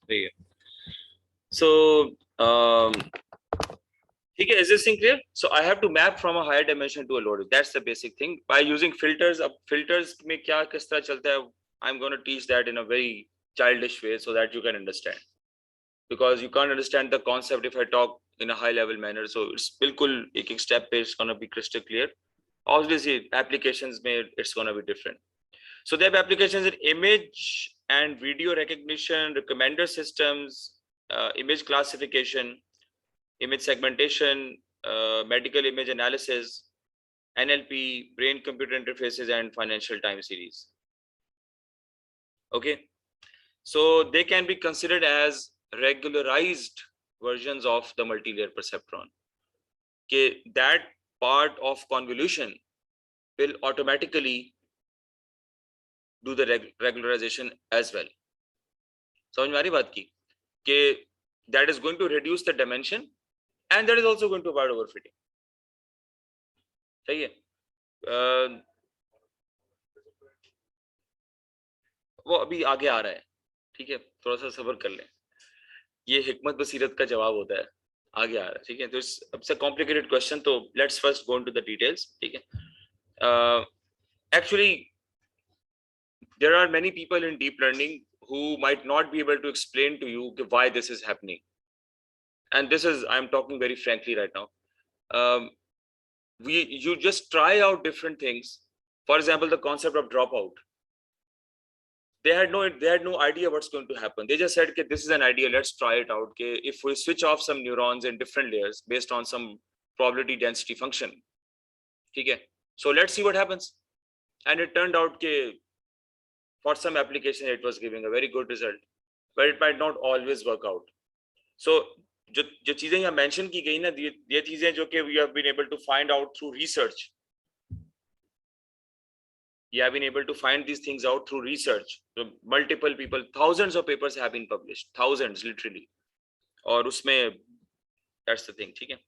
सही है. So ठीक है, is this thing clear? So I have to map from a higher dimension to a lower. That's the basic thing. By using filters, अब filters में क्या किस तरह चलता है, I'm going to teach that in a very childish way so that you can understand. Because you can't understand the concept if I talk in a high level manner. So it's बिल्कुल एक एक step पे it's going to be crystal clear. Obviously, applications may it's going to be different. So they have applications in image and video recognition, recommender systems, image classification, image segmentation, medical image analysis, NLP, brain computer interfaces, and financial time series. Okay, so they can be considered as regularized versions of the multi-layer perceptron. Okay, that part of convolution will automatically do the regularization as well. समझ में आ रही बात की कि that is going to reduce the dimension and that is also going to avoid overfitting. सही है. वो अभी आगे आ रहा है, ठीक है, थोड़ा सा सब्र कर लें. ये हिकमत बसीरत का जवाब होता है, आगे आ रहा है, ठीक है. तो इट्स अ कॉम्प्लिकेटेड क्वेश्चन, तो let's first go into the details, ठीक है. Actually there are many people in deep learning who might not be able to explain to you why this is happening, and this is, I'm talking very frankly right now. You just try out different things. For example, the concept of dropout, they had no idea what's going to happen. They just said, okay, this is an idea, let's try it out. Okay, if we switch off some neurons in different layers based on some probability density function, okay, so let's see what happens. And it turned out that for some application it was giving a very good result, but it might not always work out. So जो चीजें यहाँ mention की गई ना, ये चीजें जो कि we have been able to find out through research. You have been able to find these things out through research. So multiple people, thousands of papers have been published, thousands literally. और उसमें that's the thing, ठीक है.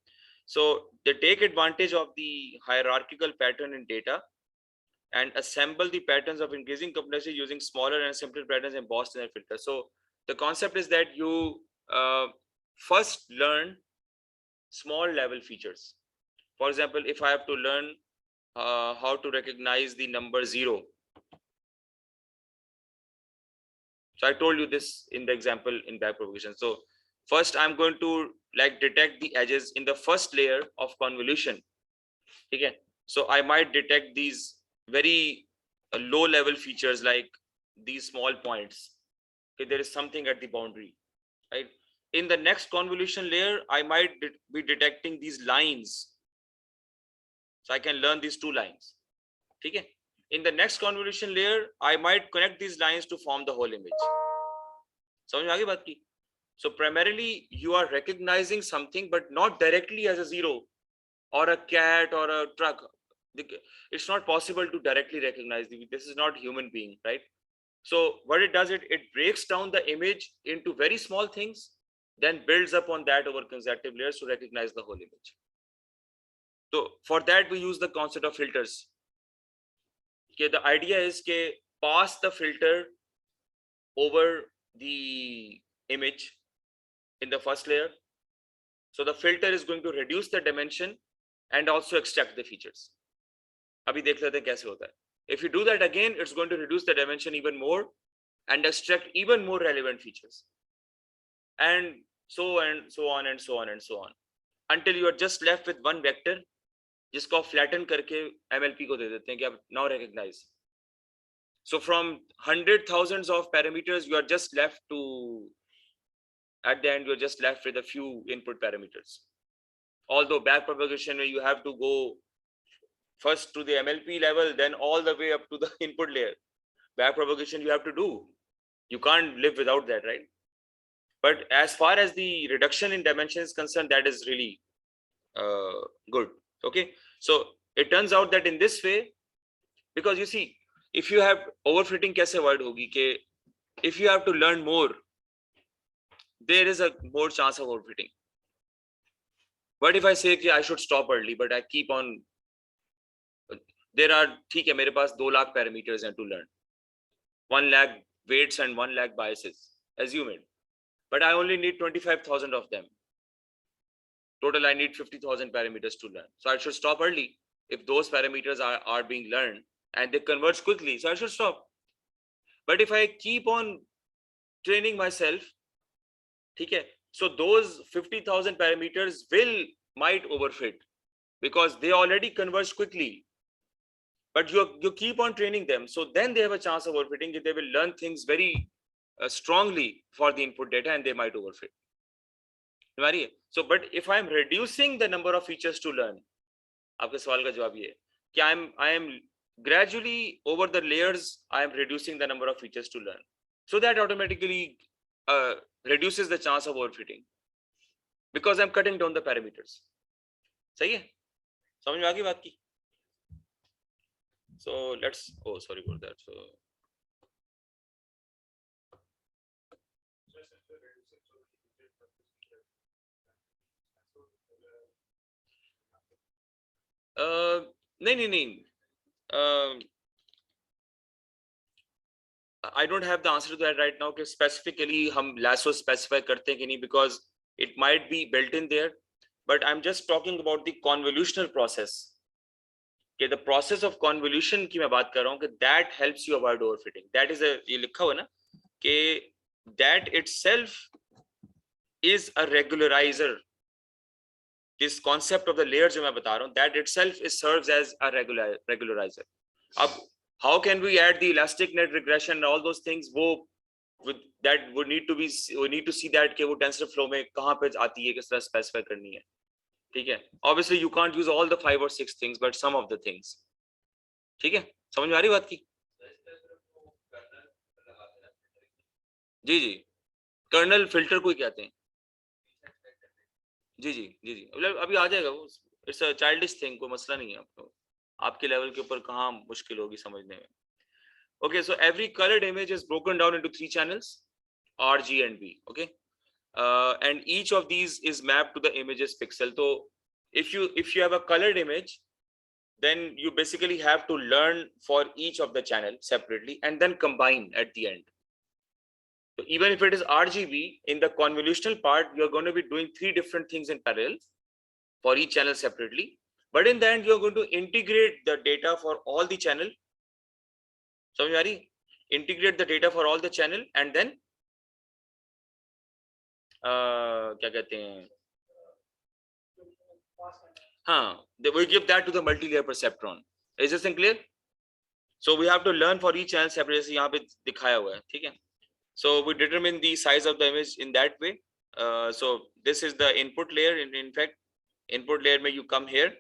So they take advantage of the hierarchical pattern in data and assemble the patterns of increasing complexity using smaller and simpler patterns embossed in a filter. So the concept is that you first learn small level features. For example, if I have to learn how to recognize the number 0. So I told you this in the example in backpropagation. So first I'm going to like detect the edges in the first layer of convolution. Okay, so I might detect these very low level features like these small points. Okay, there is something at the boundary, right? In the next convolution layer, I might be detecting these lines. So I can learn these two lines. Okay. In the next convolution layer, I might connect these lines to form the whole image. समझ में आ गई बात की? So primarily you are recognizing something, but not directly as a 0 or a cat or a truck. It's not possible to directly recognize. This is not human being, right? So what it does, it breaks down the image into very small things, then builds upon that over consecutive layers to recognize the whole image. So for that we use the concept of filters. Okay, the idea is to pass the filter over the image in the first layer. So the filter is going to reduce the dimension and also extract the features. अभी देख लेते हैं कैसे होता है. If you do that again, it's going to reduce the dimension even more and extract even more relevant features. And so on and so on and so on and so on, until you are just left with one vector, जिसको flatten करके MLP को दे देते हैं कि आप now recognize. So from 100,000s of parameters, you are just left to, at the end, you're just left with a few input parameters. Although backpropagation, you have to go first to the MLP level, then all the way up to the input layer. Backpropagation you have to do. You can't live without that, right? But as far as the reduction in dimension is concerned, that is really good. Okay, so it turns out that in this way, because you see, if you have overfitting, kaise avoid hogi ke if you have to learn more, there is a more chance of overfitting. What if I say कि I should stop early, but I keep on, there are, ठीक है, मेरे पास 2 lakh parameters हैं to learn, 1 lakh weights and 1 lakh biases, assume it. but I only need 25,000 of them. Total, I need 50,000 parameters to learn. So I should stop early if those parameters are being learned and they converge quickly. So I should stop. But if I keep on training myself, okay, so those 50,000 parameters might overfit because they already converge quickly. But you keep on training them, so then they have a chance of overfitting. They will learn things very strongly for the input data, and they might overfit. So, but if I'm reducing the number of features to learn, आपके सवाल का जवाब ये है कि I am gradually over the layers, I am reducing the number of features to learn, so that automatically reduces the chance of overfitting because I'm cutting down the parameters. सही है? समझ में आ गई बात की? So let's, oh sorry about that. So नहीं, I don't have the answer to that right now. कि specifically हम lasso specify करते हैं कि नहीं, because it might be built in there, but I'm just talking about the convolutional process. कि the process of convolution की मैं बात कर रहा हूँ कि that helps you avoid overfitting. That is ये लिखा हुआ ना कि that itself is a regularizer. This concept of the layers जो मैं बता रहा हूँ, that itself serves as a regularizer. अब how can we add the elastic net regression and all those things? वो that would need to see that कि वो TensorFlow में कहाँ पे आती है, किस तरह specify करनी है, ठीक है? Obviously you can't use all the 5 or 6 things, but some of the things. ठीक है? समझ में आ रही बात की? जी कर्नल फिल्टर को कहते हैं. जी मतलब अभी आ जाएगा वो. इट्स अ चाइल्डिश थिंग, कोई मसला नहीं है. आपके लेवल के ऊपर कहाँ मुश्किल होगी समझने में. Okay, so every colored image is broken down into 3 channels, R, G, and B. Okay, and each of these is mapped to the image's pixel. So if you have a colored image, then you basically have to learn for each of the channel separately and then combine at the end. So even if it is RGB, in the convolutional part, you're going to be doing 3 different things in parallel for each channel separately. But in the end, you're going to integrate the data for all the channel. समझ में आ रही? Integrate the data for all the channel and then क्या कहते हैं, हाँ, we give that to the multi-layer perceptron. Is this clear? So we have to learn for each channel separately. जैसे यहाँ पे दिखाया हुआ है, ठीक है? So we determine the size of the image in that way. So this is the input layer. In fact, input layer में you come here.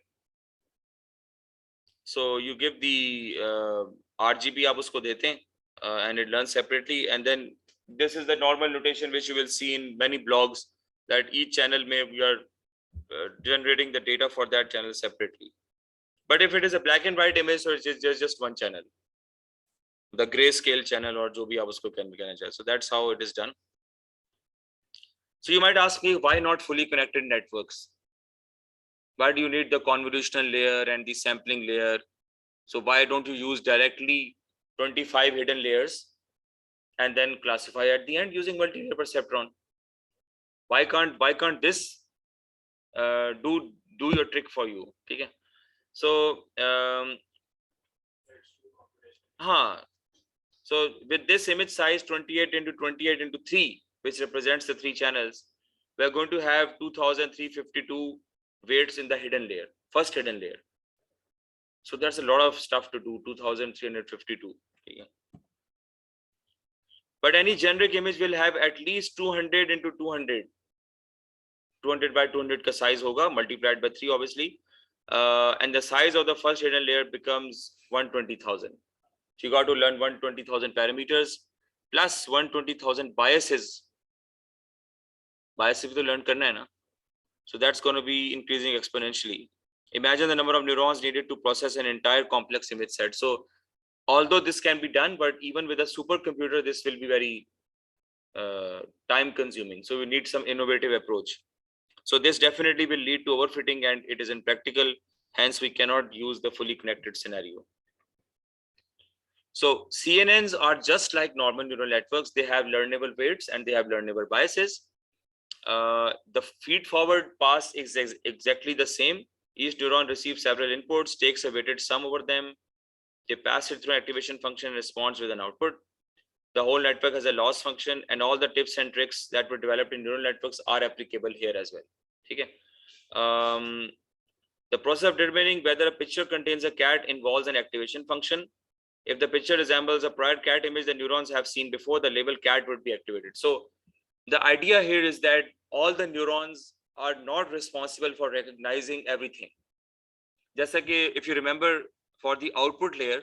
So you give the RGB आप उसको देते हैं, and it learns separately. And then this is the normal notation which you will see in many blogs, that each channel we are generating the data for that channel separately. But if it is a black and white image, so it's just one channel, the grayscale channel or जो भी आप उसको कहना चाहे. So that's how it is done. So you might ask me, why not fully connected networks? Why do you need the convolutional layer and the sampling layer? So why don't you use directly 25 hidden layers and then classify at the end using multi-layer perceptron? Why can't this do your trick for you? Okay. So so with this image size 28 into 28 into 3, which represents the 3 channels, we are going to have 2352 weights in the hidden layer, first hidden layer. So that's a lot of stuff to do, 2352. Okay. But any generic image will have at least 200 into 200. 200 by 200 ka size hoga, multiplied by 3 obviously. And the size of the first hidden layer becomes 120,000. So you got to learn 120,000 parameters plus 120,000 biases. Biases to learn karna hai na. So that's going to be increasing exponentially. Imagine the number of neurons needed to process an entire complex image set. So although this can be done, but even with a supercomputer, this will be very time consuming. So we need some innovative approach. So this definitely will lead to overfitting, and it is impractical. Hence, we cannot use the fully connected scenario. So CNNs are just like normal neural networks. They have learnable weights and they have learnable biases. The feed-forward pass is exactly the same. Each neuron receives several inputs, takes a weighted sum over them. They pass it through an activation function and responds with an output. The whole network has a loss function, and all the tips and tricks that were developed in neural networks are applicable here as well. Okay. The process of determining whether a picture contains a cat involves an activation function. If the picture resembles a prior cat image the neurons have seen before, the label cat would be activated. So the idea here is that all the neurons are not responsible for recognizing everything. Just like if you remember, for the output layer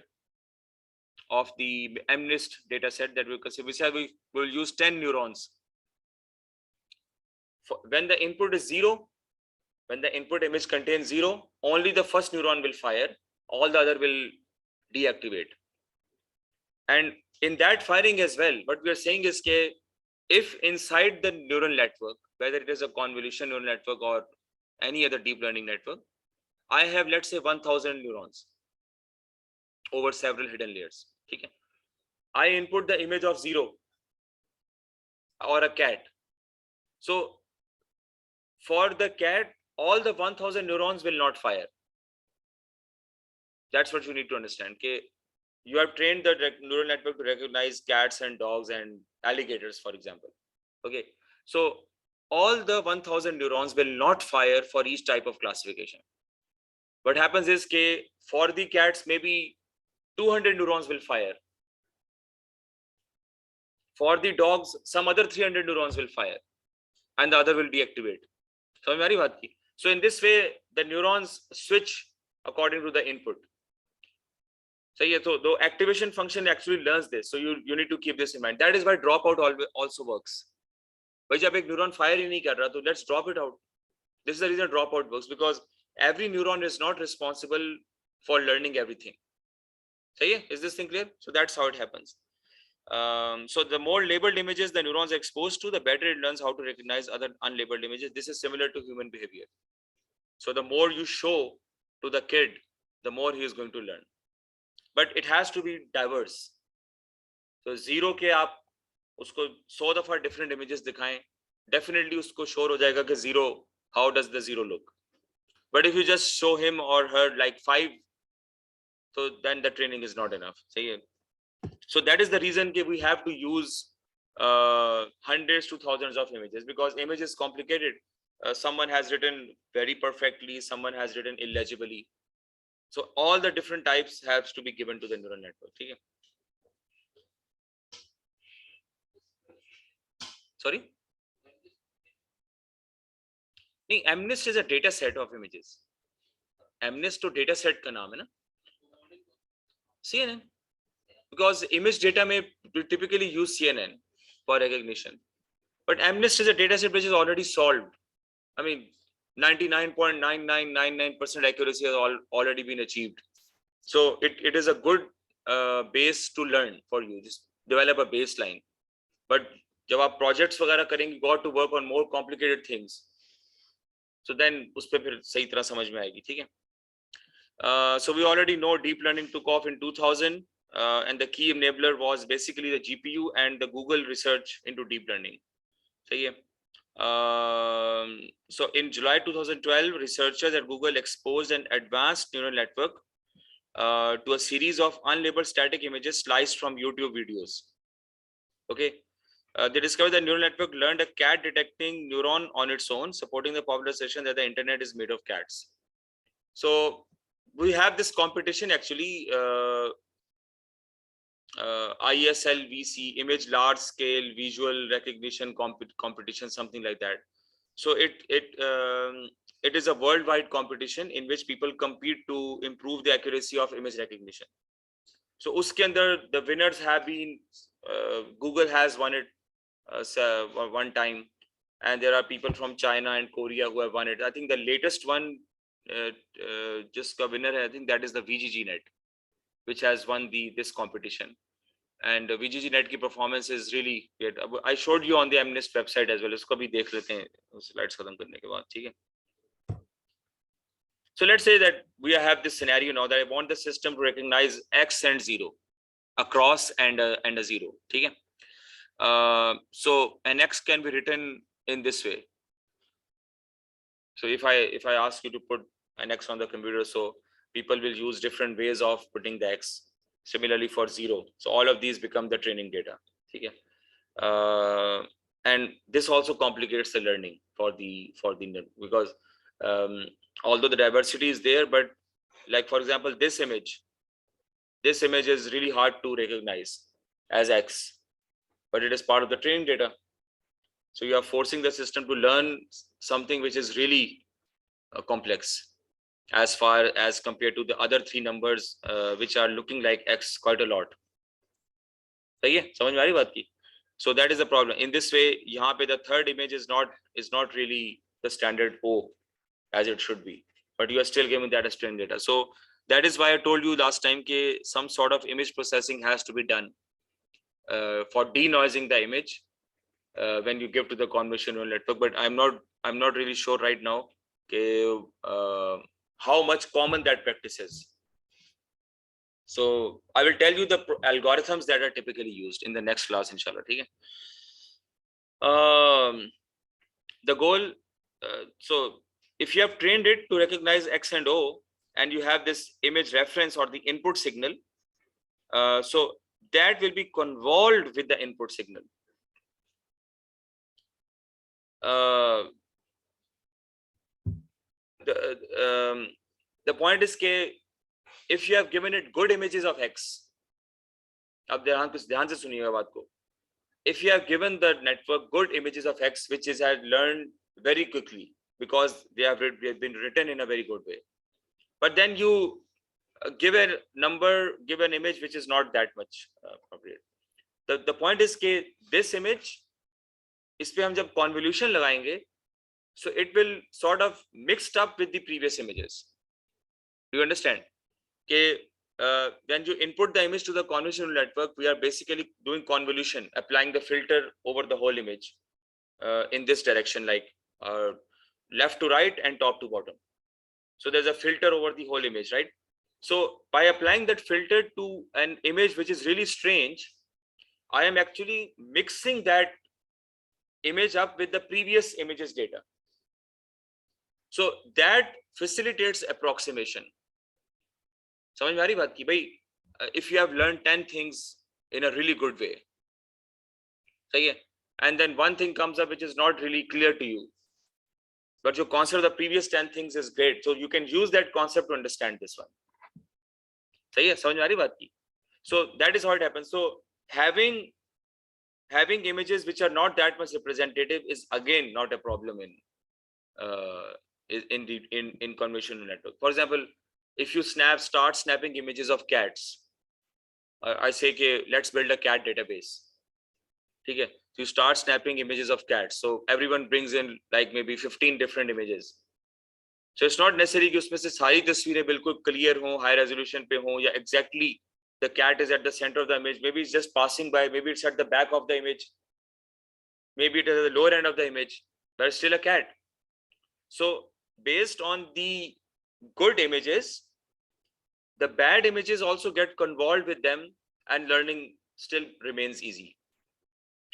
of the MNIST data set that we consider, we said we will use 10 neurons. When the input is 0, when the input image contains 0, only the first neuron will fire, all the other will deactivate. And in that firing as well, what we are saying is that if inside the neural network, whether it is a convolution neural network or any other deep learning network, I have, let's say, 1000 neurons over several hidden layers. Okay. I input the image of 0 or a cat. So for the cat, all the 1000 neurons will not fire. That's what you need to understand. Okay. You have trained the neural network to recognize cats and dogs and alligators, for example. Okay. So all the 1000 neurons will not fire for each type of classification. What happens is that for the cats, maybe 200 neurons will fire. For the dogs, some other 300 neurons will fire and the other will deactivate. So in this way, the neurons switch according to the input. So yeah, so the activation function actually learns this. So you need to keep this in mind. That is why dropout also works. But if a neuron fire ही नहीं कर रहा, so let's drop it out. This is the reason dropout works, because every neuron is not responsible for learning everything. So yeah, is this thing clear? So that's how it happens. So the more labeled images the neurons are exposed to, the better it learns how to recognize other unlabeled images. This is similar to human behavior. So the more you show to the kid, the more he is going to learn. But it has to be diverse. So 0 के आप उसको 100 दफा different images दिखाएं, definitely उसको sure हो जाएगा कि 0, how does the 0 look? But if you just show him or her like 5, so then the training is not enough. So that is the reason that we have to use hundreds to thousands of images, because image is complicated. Someone has written very perfectly, someone has written illegibly. So all the different types have to be given to the neural network. Okay? Sorry? No, MNIST is a data set of images. MNIST to data set का नाम है ना? CNN. Because image data may typically use CNN for recognition. But MNIST is a data set which is already solved. I mean, 99.9999% accuracy has already been achieved. So it is a good base to learn for you. Just develop a baseline. But जब आप projects वगैरह करेंगे, you got to work on more complicated things. So then उस पे फिर सही तरह समझ में आएगी, ठीक है? So we already know deep learning took off in 2000, and the key enabler was basically the GPU and the Google research into deep learning. सही है? So in July 2012, researchers at Google exposed an advanced neural network to a series of unlabeled static images sliced from YouTube videos. Okay. They discovered that neural network learned a cat detecting neuron on its own, supporting the popular assertion that the internet is made of cats. So we have this competition actually, ISL VC, image large scale visual recognition competition, something like that. So it is a worldwide competition in which people compete to improve the accuracy of image recognition. So uske andar the winners have been, Google has won it one time, and there are people from China and Korea who have won it. I think the latest one just a winner, I think that is the VGGNet, which has won this competition. And VGGNet की performance is really good. I showed you on the MNIST website as well. इसको भी देख लेते हैं slides खत्म करने के बाद, ठीक है? So let's say that we have this scenario now that I want the system to recognize X and 0. a cross and a zero. ठीक है? So an x can be written in this way. So if I ask you to put an x on the computer, so people will use different ways of putting the x. Similarly for zero, so all of these become the training data. ठीक है? And this also complicates the learning for the because although the diversity is there, but like for example this image is really hard to recognize as x, but it is part of the training data. So you are forcing the system to learn something which is really complex as far as compared to the other three numbers which are looking like x quite a lot. सही है? समझ में आ रही बात की? So that is the problem. In this way, यहाँ पे the third image is not really the standard O as it should be, but you are still giving that as training data. So that is why I told you last time that some sort of image processing has to be done for denoising the image when you give to the convolution neural network. But I'm not really sure right now how much common that practice is. So I will tell you the algorithms that are typically used in the next class, inshallah. ठीक है? The goal, so if you have trained it to recognize x and o, and you have this image reference or the input signal, so that will be convolved with the input signal. The point is that if you have given it good images of x, अब ध्यान से सुनिएगा बात को. If you have given the network good images of x, which is had learned very quickly because they have been written in a very good way, but then you give a number, give an image which is not that much appropriate. The point is that this image, इस पे हम जब convolution लगाएंगे, so it will sort of mixed up with the previous images. Do you understand? When you input the image to the convolutional network, we are basically doing convolution, applying the filter over the whole image in this direction, like left to right and top to bottom. So there's a filter over the whole image, right? So by applying that filter to an image which is really strange, I am actually mixing that image up with the previous image's data. So that facilitates approximation. समझ में आ रही बात की भाई? If you have learned 10 things in a really good way, सही है, and then one thing comes up which is not really clear to you, but your concept of the previous 10 things is great, so you can use that concept to understand this one. सही है? समझ में आ रही बात की? So that is how it happens. So having images which are not that much representative is again not a problem in convolutional network. For example, if you start snapping images of cats, I say okay, let's build a cat database. ठीक है? So you start snapping images of cats, so everyone brings in like maybe 15 different images. So it's not necessary कि उसमें से सारी तस्वीरें बिल्कुल clear हों, high resolution पे हों, या exactly the cat is at the center of the image. Maybe it's just passing by, maybe it's at the back of the image, maybe it is at the lower end of the image, but it's still a cat. So based on the good images, the bad images also get convolved with them, and learning still remains easy.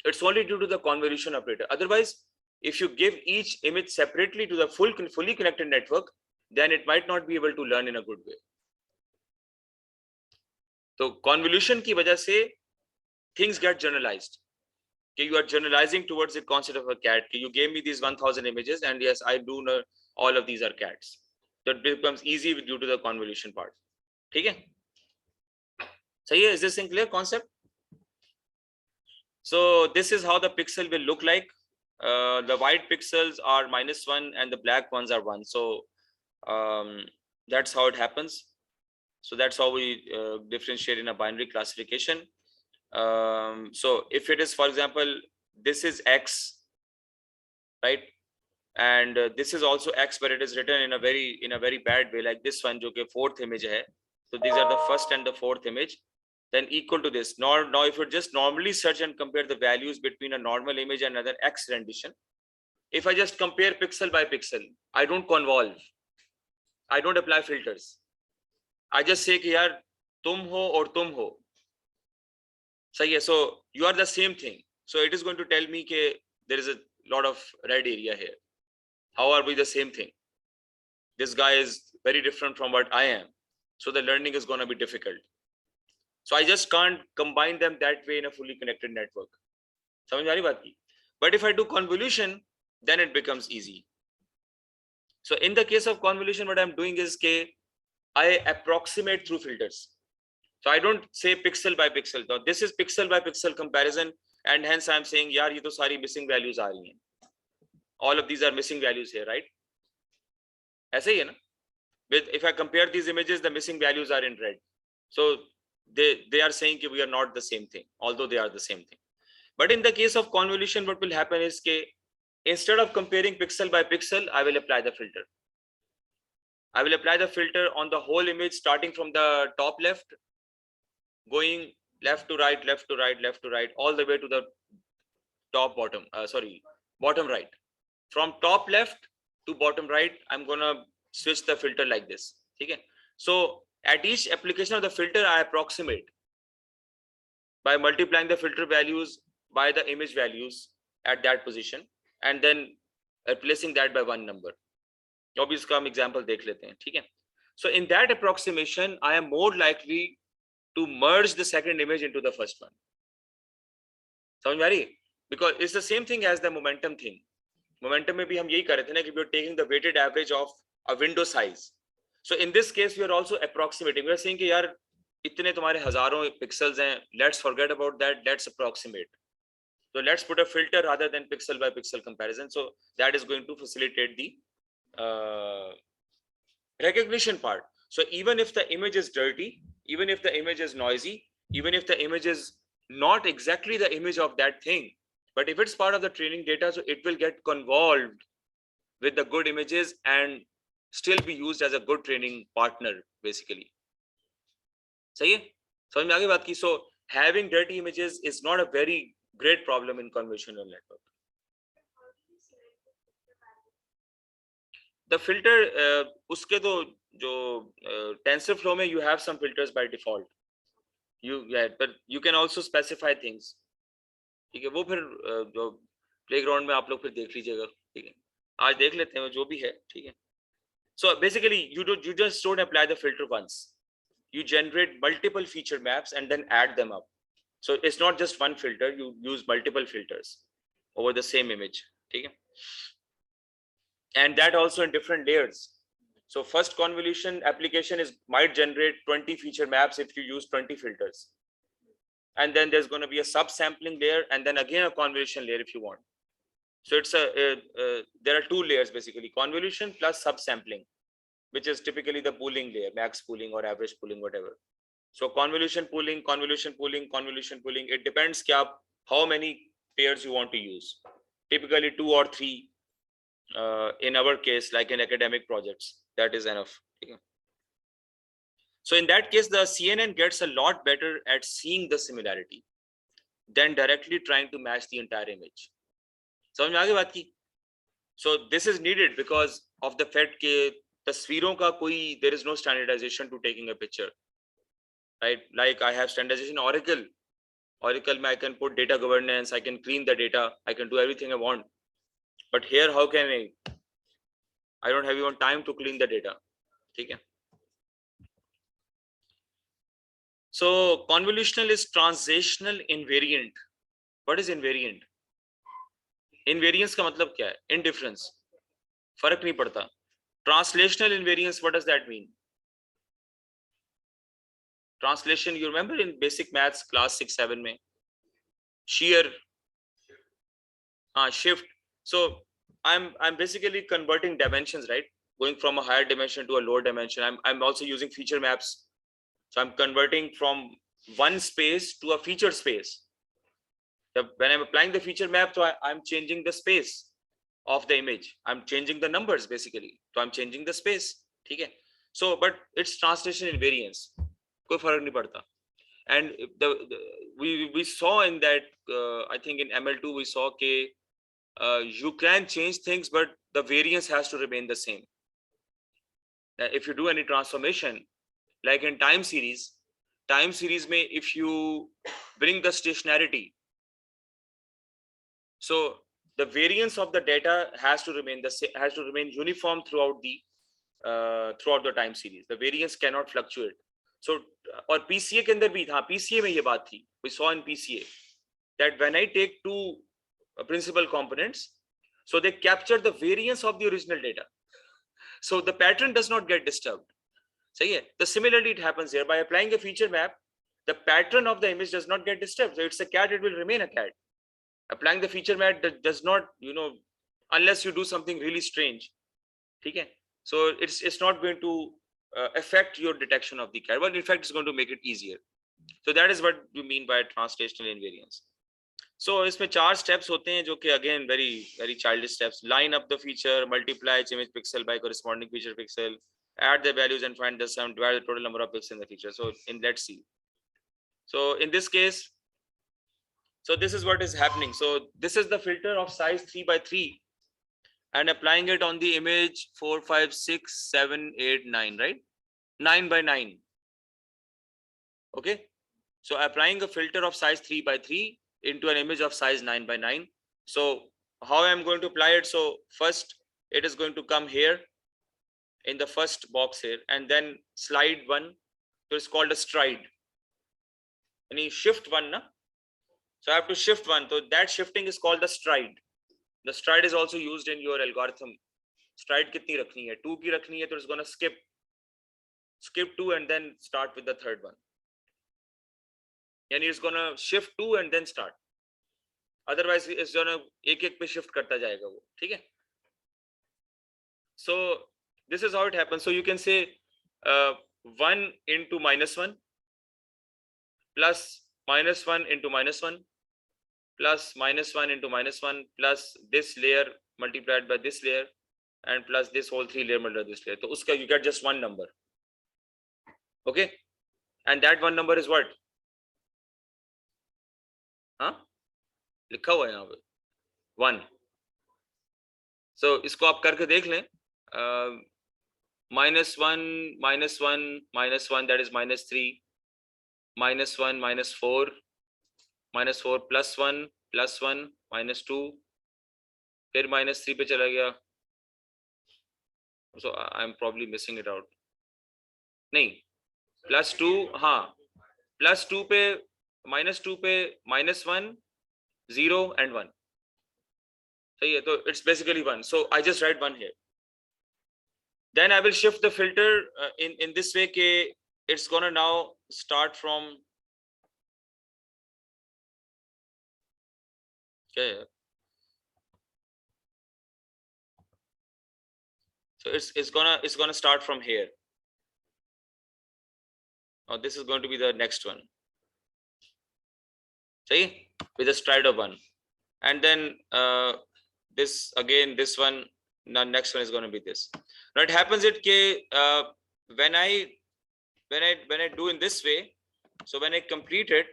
It's only due to the convolution operator. Otherwise, if you give each image separately to the fully connected network, then it might not be able to learn in a good way. So convolution की वजह से things get generalized. Okay, you are generalizing towards the concept of a cat. Okay, you gave me these 1000 images, and yes, I do know all of these are cats. So it becomes easy due to the convolution part. ठीक है? सही है? Is this in clear concept? So this is how the pixel will look like. The white pixels are -1 and the black ones are 1. So that's how it happens. So that's how we differentiate in a binary classification. So if it is, for example, this is x, right, and this is also x, but it is written in a very bad way, like this one, जो कि fourth image है. So these are the first and the fourth image. Then equal to this. Now if you just normally search and compare the values between a normal image and another x rendition, if I just compare pixel by pixel, I don't convolve, I don't apply filters, I just say कि यार तुम हो और तुम हो, सही है. So you are the same thing. So it is going to tell me कि there is a lot of red area here. How are we the same thing? This guy is very different from what I am. So the learning is going to be difficult. So I just can't combine them that way in a fully connected network. समझ में आ रही बात की? But if I do convolution, then it becomes easy. So in the case of convolution, what I'm doing is I approximate through filters. So I don't say pixel by pixel. Now this is pixel by pixel comparison, and hence I'm saying, यार ये तो सारी missing values आ रही हैं. All of these are missing values here, right? ऐसे ही है ना? With if I compare these images, the missing values are in red. So they are saying that we are not the same thing, although they are the same thing. But in the case of convolution, what will happen is instead of comparing pixel by pixel, I will apply the filter. I will apply the filter on the whole image, starting from the top left, going left to right, left to right, left to right, all the way to the top bottom. Bottom right. From top left to bottom right, I'm gonna switch the filter like this. Okay. So at each application of the filter, I approximate by multiplying the filter values by the image values at that position, and then replacing that by one number. अब इसका हम example देख लेते हैं, ठीक है? So in that approximation, I am more likely to merge the second image into the first one. समझ में आ रही? Because it's the same thing as the momentum thing. Momentum में भी हम यही कर रहे थे ना कि we are taking the weighted average of a window size. So in this case, we are also approximating. We are saying कि यार इतने तुम्हारे हजारों pixels हैं. Let's forget about that. Let's approximate. So let's put a filter rather than pixel by pixel comparison. So that is going to facilitate the recognition part. So even if the image is dirty, even if the image is noisy, even if the image is not exactly the image of that thing, but if it's part of the training data, so it will get convolved with the good images and still be used as a good training partner, basically. सही है? समझ में आ गई बात की? So having dirty images is not a very great problem in convolutional network. The filter, उसके तो जो TensorFlow में you have some filters by default. But you can also specify things. ठीक है, वो फिर जो playground में आप लोग फिर देख लीजिएगा, ठीक है? आज देख लेते हैं जो भी है, ठीक है? So basically, you just don't apply the filter once. You generate multiple feature maps and then add them up. So it's not just one filter, you use multiple filters over the same image, ठीक है? And that also in different layers. So first convolution application might generate 20 feature maps if you use 20 filters. And then there's going to be a subsampling layer and then again a convolution layer if you want. So it's there are two layers basically, convolution plus subsampling, which is typically the pooling layer, max pooling or average pooling, whatever. So convolution pooling, convolution pooling, convolution pooling, it depends how many pairs you want to use. Typically 2 or 3. In our case, like in academic projects, that is enough. So in that case, the CNN gets a lot better at seeing the similarity than directly trying to match the entire image. समझ में आ गई बात की? So this is needed because of the fact कि तस्वीरों का there is no standardization to taking a picture, right? Like I have standardization in Oracle. Oracle, I can put data governance, I can clean the data, I can do everything I want. But here, how can I don't have even time to clean the data. Okay. So convolutional is transitional invariant. What is invariant? Invariance का मतलब क्या है? Indifference. फर्क नहीं पड़ता. Translational invariance, what does that mean? Translation, you remember in basic maths class 6-7 में shear, shift. So I'm basically converting dimensions, right? Going from a higher dimension to a lower dimension. I'm also using feature maps. So I'm converting from one space to a feature space. When I'm applying the feature map, so I'm changing the space of the image. I'm changing the numbers basically. So I'm changing the space. Okay. So, but it's translation invariance. कोई फर्क नहीं पड़ता. And we saw in that, I think in ML2 we saw that you can change things, but the variance has to remain the same. If you do any transformation, like in time series, time series में if you bring the stationarity, so the variance of the data has to remain uniform throughout the time series. The variance cannot fluctuate. So और PCA के अंदर भी था, PCA में ये बात थी, we saw in PCA that when I take two principal components, so they capture the variance of the original data, so the pattern does not get disturbed. सही है? So similarly it happens here by applying a feature map, the pattern of the image does not get disturbed. So it's a cat, it will remain a cat. Applying the feature map does not, unless you do something really strange. Okay? So it's not going to affect your detection of the cat, but in fact it's going to make it easier. So that is what you mean by translational invariance. So इसमें 4 steps होते हैं जो कि again very childish steps. Line up the feature, multiply its image pixel by corresponding feature pixel, add the values and find the sum, divide the total number of pixels in the feature. So let's see. So in this case, so this is what is happening. So this is the filter of size 3 by 3 and applying it on the image 4, 5, 6, 7, 8, 9, right? 9 by 9. Okay. So applying a filter of size 3 by 3 into an image of size 9 by 9. So how I'm going to apply it? So first it is going to come here in the first box here and then slide one. So it's called a stride. And you shift one, na? So I have to shift one. So that shifting is called the stride. The stride is also used in your algorithm. Stride kitni rakhni hai? 2 ki rakhni hai, so it's going to skip 2 and then start with the third one. And it's going to shift 2 and then start. Otherwise it's going to ek pe shift karta jayega wo. ठीक है? So this is how it happens. So you can say 1 into -1 plus -1 into -1 plus -1 into -1 plus this layer multiplied by this layer and plus this whole 3 layer multiplied by this layer. So uska you get just one number. Okay, and that one number is what? हाँ लिखा हुआ है यहाँ पे 1. So इसको आप करके देख लें. -1 -1 -1 that is -3 -1 -4 -4 +1 +1 -2 फिर -3 पे चला गया. So I'm probably missing it out. नहीं +2 हाँ +2 पे -2 पे -1 0 and 1. सही है. तो it's basically 1. So I just write 1 here. Then I will shift the filter in this way ke it's gonna now start from okay. So it's gonna start from here. Now this is going to be the next one. See, with a stride of 1, and then this again, this one. Now next one is going to be this. Now it happens it when I do in this way, so when I complete it,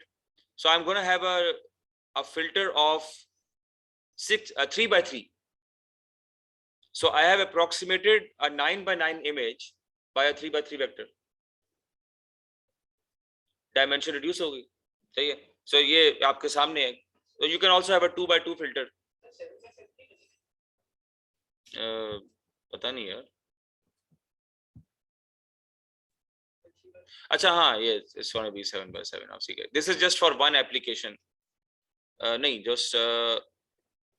so I'm going to have a filter of 3 by 3. So I have approximated a 9 by 9 image by a 3 by 3 vector. Dimension reduce होगी. सही है. So ये आपके सामने है. So you can also have a 2 by 2 filter. पता नहीं यार. अच्छा हाँ, ये it's going to be 7 by 7. आप सीखे. This is just for one application. नहीं, just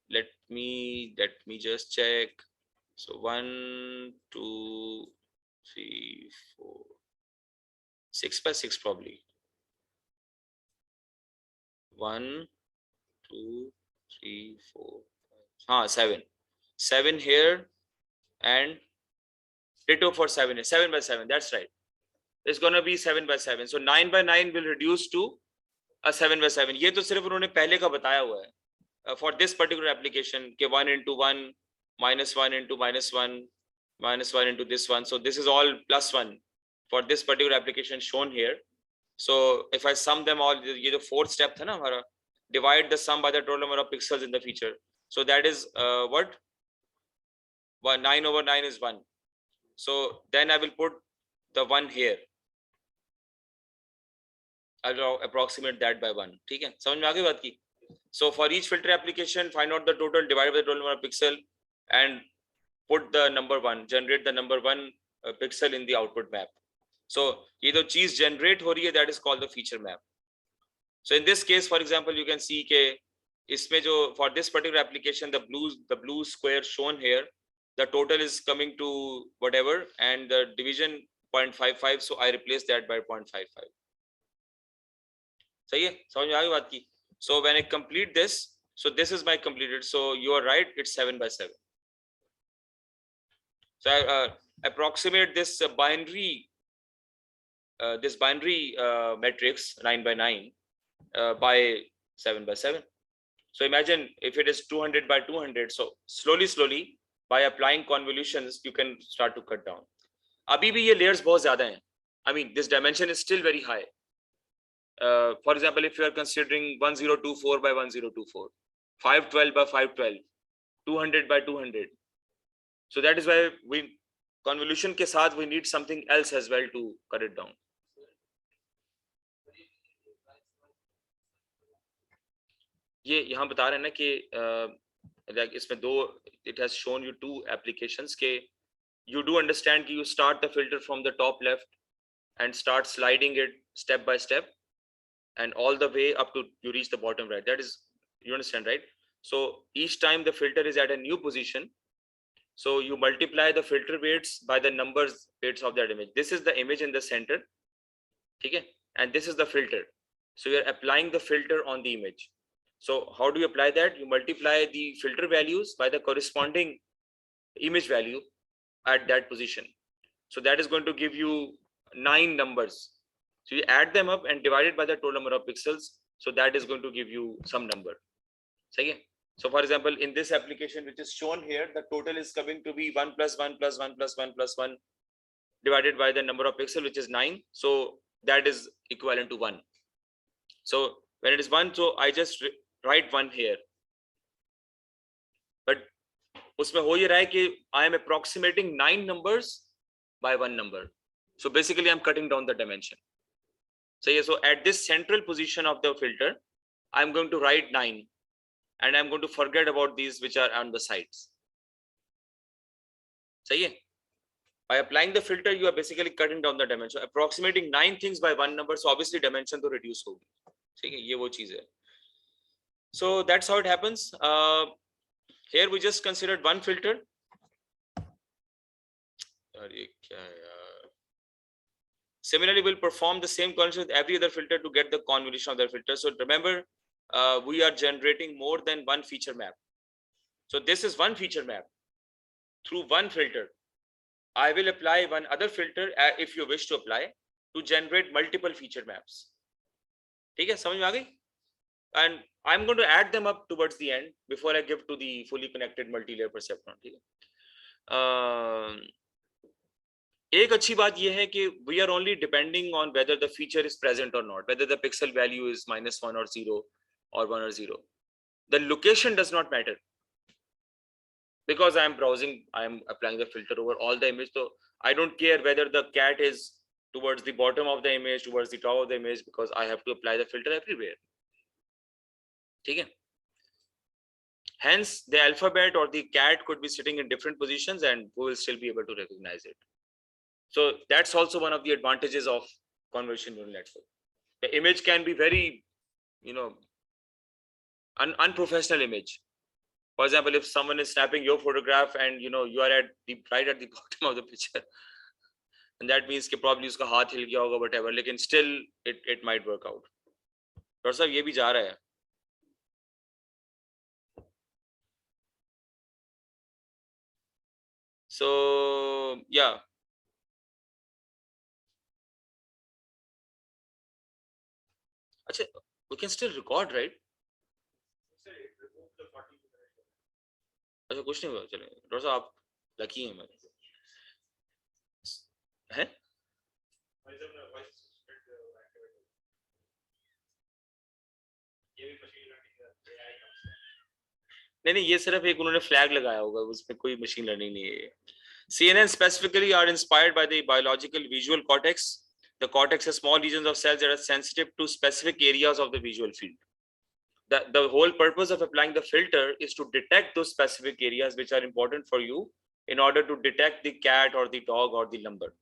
let me just check. So 1, 2, 3, 4, 6 by 6 probably. 1, 2, 3, 4, 5. 7 here and ditto for 7 by 7. That's right. It's gonna be 7 by 7. So 9 by 9 will reduce to a 7 by 7. ये तो सिर्फ उन्होंने पहले का बताया हुआ है. For this particular application, के 1 into 1, -1 into -1, -1 into this one. So this is all +1 for this particular application shown here. So if I sum them all, ये जो fourth step था ना हमारा, divide the sum by the total number of pixels in the feature. So that is what? 9 over 9 is 1. So then I will put the 1 here. I'll approximate that by 1. ठीक है, समझ में आ गई बात की? So for each filter application, find out the total, divide by the total number of pixel, and put the number 1, generate the number 1 pixel in the output map. So ये जो चीज generate हो रही है, that is called the feature map. So in this case, for example, you can see के इसमें जो for this particular application, the blue square shown here, the total is coming to whatever, and the division 0.55, so I replace that by 0.55. सही है, समझ में आ गई बात की? So when I complete this, so this is my completed, so you are right, it's 7/7. So I approximate this binary matrix 9/9 by 7/7. So imagine if it is 200/200, so slowly by applying convolutions you can start to cut down. अभी भी ये layers बहुत ज़्यादा हैं. I mean, this dimension is still very high. For example, if you are considering 1024/1024, 512/512, 200/200, so that is why we convolution के साथ we need something else as well to cut it down. ये यहाँ बता रहे हैं ना कि like इसमें दो, it has shown you 2 applications के you do understand कि you start the filter from the top left and start sliding it step by step, and all the way up to you reach the bottom right. That is, you understand, right? So each time the filter is at a new position, so you multiply the filter weights by the weights of that image. This is the image in the center, okay, and this is the filter. So you're applying the filter on the image. So how do you apply that? You multiply the filter values by the corresponding image value at that position. So that is going to give you 9 numbers. So you add them up and divide it by the total number of pixels. So that is going to give you some number. So for example, in this application which is shown here, the total is coming to be 1 + 1 + 1 + 1 + 1 divided by the number of pixels, which is 9. So that is equivalent to 1. So when it is 1, so I just write 1 here. But उसमें हो ये रहा है कि I am approximating 9 numbers by 1 number. So basically I'm cutting down the dimension. So yeah, so at this central position of the filter, I'm going to write 9, and I'm going to forget about these which are on the sides. So yeah, by applying the filter, you are basically cutting down the dimension, approximating 9 things by 1 number. So obviously dimension to reduce होगी. ठीक है, ये वो चीज है. So that's how it happens. Here we just considered one filter. Similarly, we'll perform the same condition with every other filter to get the convolution of that filter. So remember, we are generating more than one feature map. So this is one feature map through one filter. I will apply one other filter if you wish to apply to generate multiple feature maps. ठीक है, समझ में आ गई? And I'm going to add them up towards the end before I give to the fully connected multi-layer perceptron. ठीक है? एक अच्छी बात यह है कि we are only depending on whether the feature is present or not, whether the pixel value is -1 or 0 or 1 or 0. The location does not matter, because I am browsing, I am applying the filter over all the image. So I don't care whether the cat is towards the bottom of the image, towards the top of the image, because I have to apply the filter everywhere. ठीक है? Hence, the alphabet or the cat could be sitting in different positions, and we will still be able to recognize it. So that's also one of the advantages of convolution neural network. The image can be very, unprofessional image. For example, if someone is snapping your photograph and you are right at the bottom of the picture, and that means कि probably उसका हाथ हिल गया होगा, whatever, लेकिन still it might work out. Doctor साहब ये भी जा रहा है. So yeah. अच्छा, we can still record, right? अच्छा, कुछ नहीं हुआ, चले. डॉक्टर साहब आप लकी हैं. हैं? नहीं, ये सिर्फ एक उन्होंने फ्लैग लगाया होगा, उसमें कोई मशीन लर्निंग नहीं है. CNN specifically are inspired by the biological visual cortex The cortex has small regions of cells that are sensitive to specific areas of the visual field. The whole purpose of applying the filter is to detect those specific areas which are important for you in order to detect the cat or the dog or the lumber.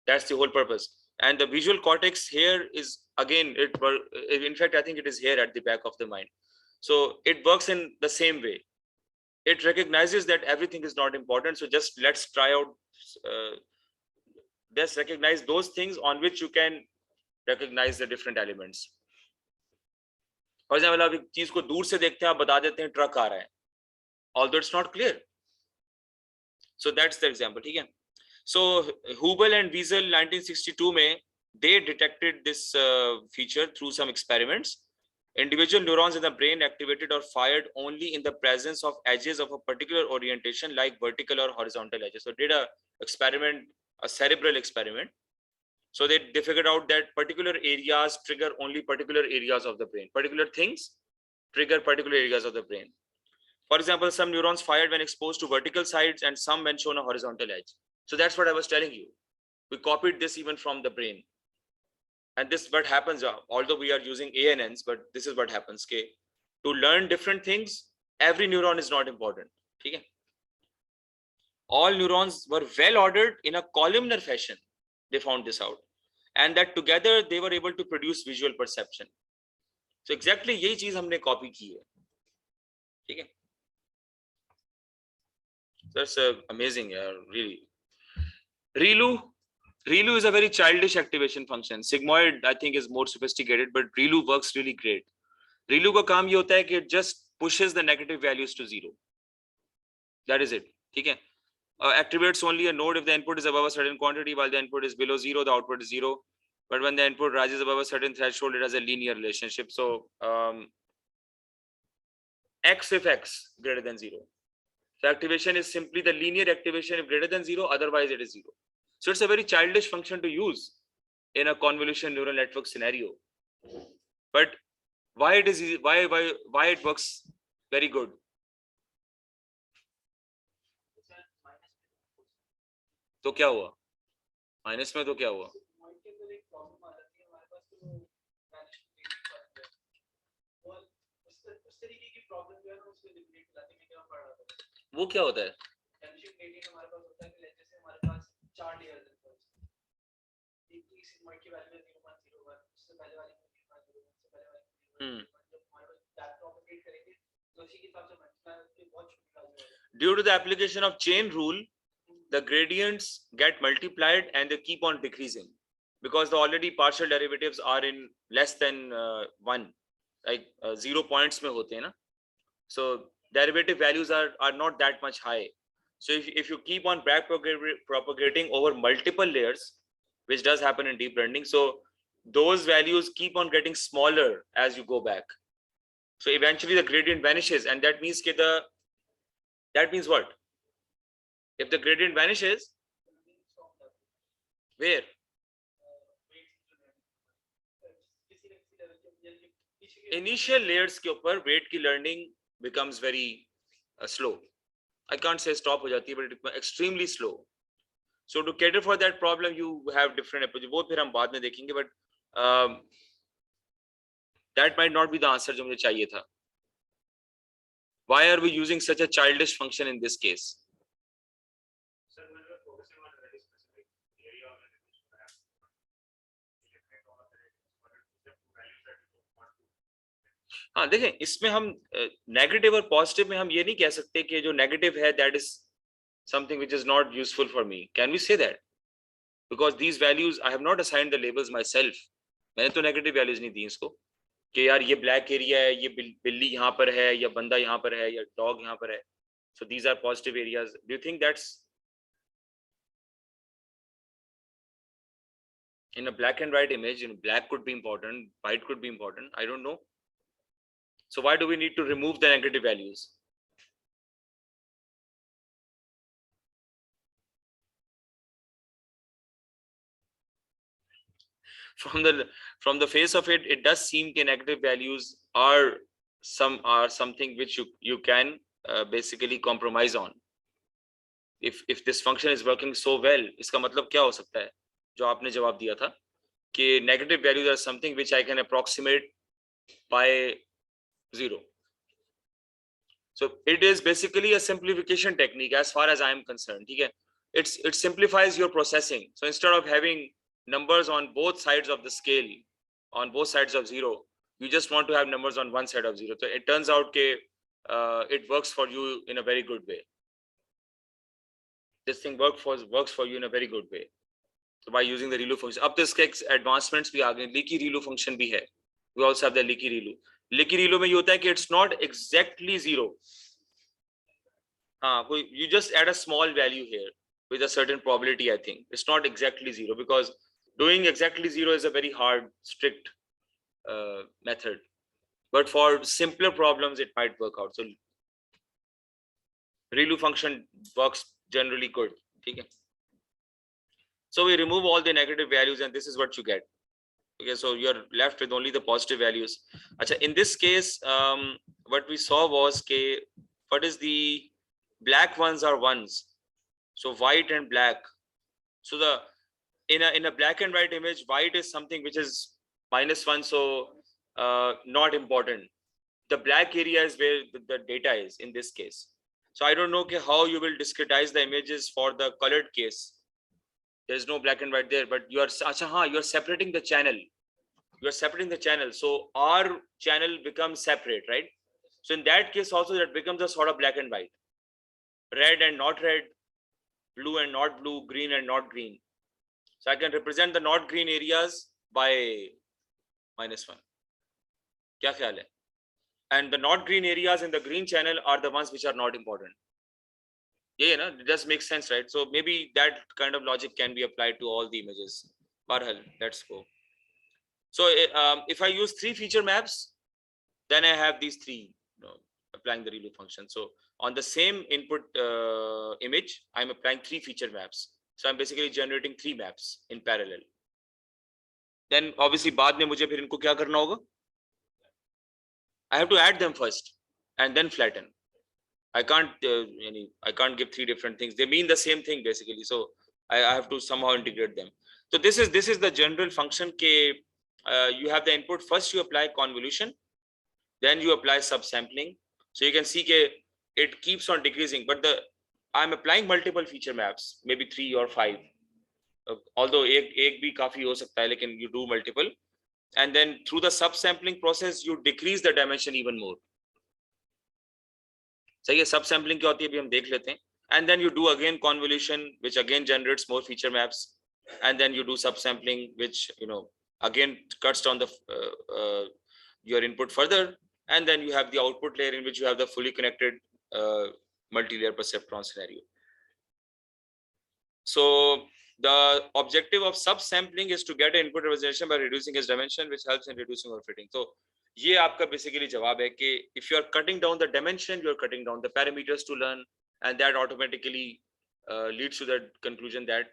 That's the whole purpose. And the visual cortex here is, again, in fact, I think it is here at the back of the mind. So it works in the same way. It recognizes that everything is not important. So just let's try out, just recognize those things on which you can recognize the different elements. For example, आप एक चीज को दूर से देखते हैं, आप बता देते हैं ट्रक आ रहा है, although it's not clear. So that's the example. ठीक है. So Hubel and Wiesel 1962 में they detected this feature through some experiments. Individual neurons in the brain activated or fired only in the presence of edges of a particular orientation, like vertical or horizontal edges. So did a experiment, a cerebral experiment. So they figured out that particular areas trigger only particular areas of the brain. Particular things trigger particular areas of the brain. For example, some neurons fired when exposed to vertical sides and some when shown a horizontal edge. So that's what I was telling you. We copied this even from the brain. And this is what happens, although we are using ANNs, but this is what happens. Okay? To learn different things, every neuron is not important. Okay? All neurons were well ordered in a columnar fashion. They found this out. And that together they were able to produce visual perception. So exactly यही चीज हमने copy की है. ठीक है? That's amazing, really. ReLU is a very childish activation function. Sigmoid, I think, is more sophisticated, but ReLU works really great. ReLU का काम ये होता है कि it just pushes the negative values to 0. That is it. ठीक है? Activates only a node if the input is above a certain quantity, while the input is below 0, the output is 0. But when the input rises above a certain threshold, it has a linear relationship. So X if X greater than 0. So activation is simply the linear activation if greater than 0, otherwise it is 0. So it's a very childish function to use in a convolution neural network scenario. But why it is easy, why it works very good? तो क्या हुआ? Minus में तो क्या हुआ? वो क्या होता है? Due to the application of chain rule, the gradients get multiplied and they keep on decreasing because the already partial derivatives are in less than 1, like 0 points mein hote hain na. So derivative values are not that much high. So if you keep on back propagating over multiple layers, which does happen in deep learning, so those values keep on getting smaller as you go back. So eventually the gradient vanishes, and that means that means what? If the gradient vanishes, where? Initial layers के ऊपर weight की learning becomes very slow. I can't say stop हो जाती है, but it's extremely slow. So to cater for that problem, you have different approaches. वो फिर हम बाद में देखेंगे, but that might not be the answer जो मुझे चाहिए था. Why are we using such a childish function in this case? हाँ देखें, इसमें हम नेगेटिव और पॉजिटिव में हम ये नहीं कह सकते कि जो नेगेटिव है that is something which is not useful for me. Can we say that? Because these values I have not assigned the labels myself. मैंने तो नेगेटिव वैल्यूज नहीं दी इसको कि यार ये ब्लैक एरिया है, ये बिल्ली यहाँ पर है, या बंदा यहाँ पर है, या डॉग यहाँ पर है. So these are positive areas. Do you think that's in a black and white image? You know, black could be important, white could be important. I don't know. So why do we need to remove the negative values? From the face of it, it does seem that negative values are something which you can basically compromise on. If this function is working so well, इसका मतलब क्या हो सकता है? जो आपने जवाब दिया था कि negative values are something which I can approximate by 0. So it is basically a simplification technique as far as I am concerned. ठीक है, it simplifies your processing. So instead of having numbers on both sides of the scale, on both sides of 0, you just want to have numbers on one side of 0. So it turns out that it works for you in a very good way. This thing works for you in a very good way. So by using the ReLU function. अब तो इसके advancements भी आ गए, leaky ReLU function भी है. We also have the leaky ReLU. Leaky ReLU में ये होता है कि it's not exactly 0. You just add a small value here with a certain probability. I think it's not exactly 0 because doing exactly 0 is a very hard, strict method. But for simpler problems, it might work out. So ReLU function works generally good. Okay. So we remove all the negative values, and this is what you get. Okay, so you're left with only the positive values. Achha, in this case, what we saw was what is the black ones are ones, so white and black. So the in a black and white image, white is something which is -1, so not important. The black area is where the data is in this case. So I don't know how you will discretize the images for the colored case. There's no black and white there, but you are separating the channel. You are separating the channel, so our channel becomes separate, right? So in that case also, that becomes a sort of black and white, red and not red, blue and not blue, green and not green. So I can represent the not green areas by -1. Kya khayal hai? And the not green areas in the green channel are the ones which are not important. Yeah, no, it just makes sense, right? So maybe that kind of logic can be applied to all the images. Barhal, let's go. So if I use 3 feature maps, then I have these 3, applying the ReLU function. So on the same input image, I'm applying 3 feature maps. So I'm basically generating 3 maps in parallel. Then obviously बाद में मुझे फिर इनको क्या करना होगा? I have to add them first and then flatten. I can't give 3 different things. They mean the same thing basically. So I have to somehow integrate them. So this is the general function. You have the input. First you apply convolution, then you apply subsampling. So you can see it keeps on decreasing, but I'm applying multiple feature maps, maybe 3 or 5. Although एक भी काफी हो सकता है, लेकिन you do multiple, and then through the subsampling process you decrease the dimension even more. सही है, subsampling क्या होती है अभी हम देख लेते हैं. And then you do again convolution, which again generates more feature maps, and then you do subsampling, which again cuts down the your input further, and then you have the output layer in which you have the fully connected multi-layer perceptron scenario. So the objective of subsampling is to get an input representation by reducing its dimension, which helps in reducing overfitting. So ये आपका basically जवाब है कि if you are cutting down the dimension, you are cutting down the parameters to learn, and that automatically leads to the conclusion that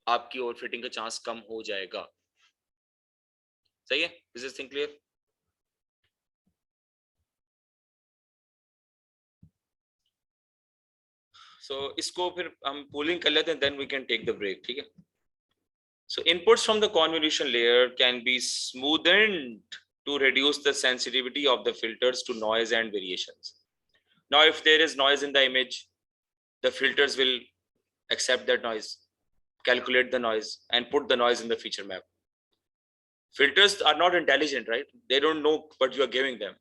आपकी overfitting का chance कम हो जाएगा. सही है? Is this thing clear? So इसको फिर हम pooling कर लेते हैं, then we can take the break. ठीक है? So inputs from the convolution layer can be smoothened to reduce the sensitivity of the filters to noise and variations. Now, if there is noise in the image, the filters will accept that noise, calculate the noise, and put the noise in the feature map. Filters are not intelligent, right? They don't know what you are giving them.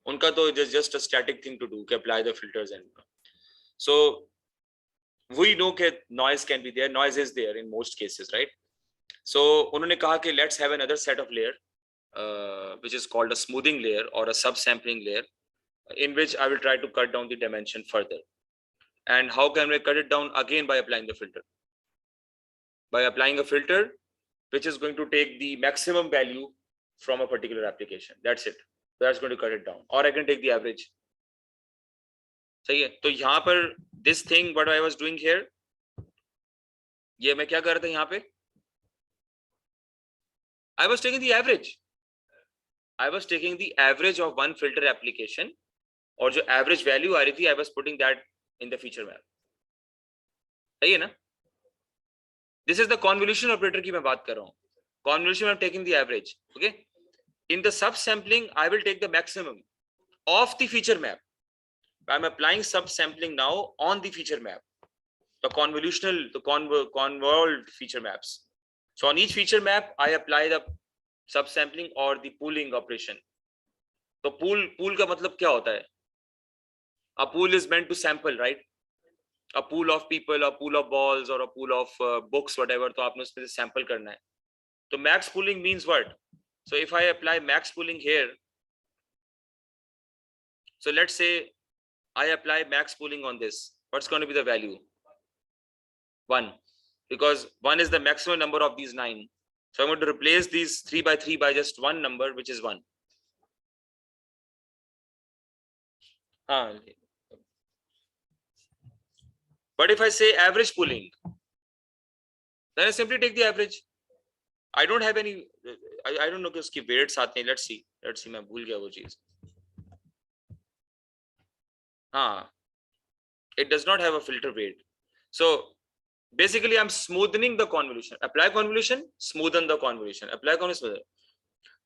Unka to it is just a static thing to do, apply the filters. And so we know that noise can be there. Noise is there in most cases, right? So उन्होंने कहा कि let's have another set of layer, which is called a smoothing layer or a subsampling layer, in which I will try to cut down the dimension further. And how can we cut it down? Again, by applying the filter. By applying a filter, which is going to take the maximum value from a particular application. That's it. That's going to cut it down. Or I can take the average. सही है? तो यहाँ पर this thing, what I was doing here, ये मैं क्या कर रहा था यहाँ पे? I was taking the average. I was taking the average of one filter application, और जो average value आ रही थी, I was putting that in the feature map. सही है ना? This is the convolution operator की मैं बात कर रहा हूँ. Convolution, I'm taking the average. Okay. In the subsampling, I will take the maximum of the feature map. I'm applying subsampling now on the feature map, the convolutional, the convolved feature maps. So on each feature map, I apply the subsampling or the pooling operation. तो pool का मतलब क्या होता है? A pool is meant to sample, right? A pool of people, a pool of balls, or a pool of books, whatever. तो आपने उसमें से sample करना है. So max pooling means what? So if I apply max pooling here, so let's say I apply max pooling on this. What's going to be the value? 1, because 1 is the maximum number of these 9. So I'm going to replace these 3 by 3 by just one number, which is 1. But if I say average pooling, then I simply take the average. I don't have any, I don't know कि उसकी weights आते हैं. Let's see. मैं भूल गया वो चीज. It does not have a filter weight. So basically I'm smoothening the convolution. Apply convolution, smoothen the convolution. Apply convolution.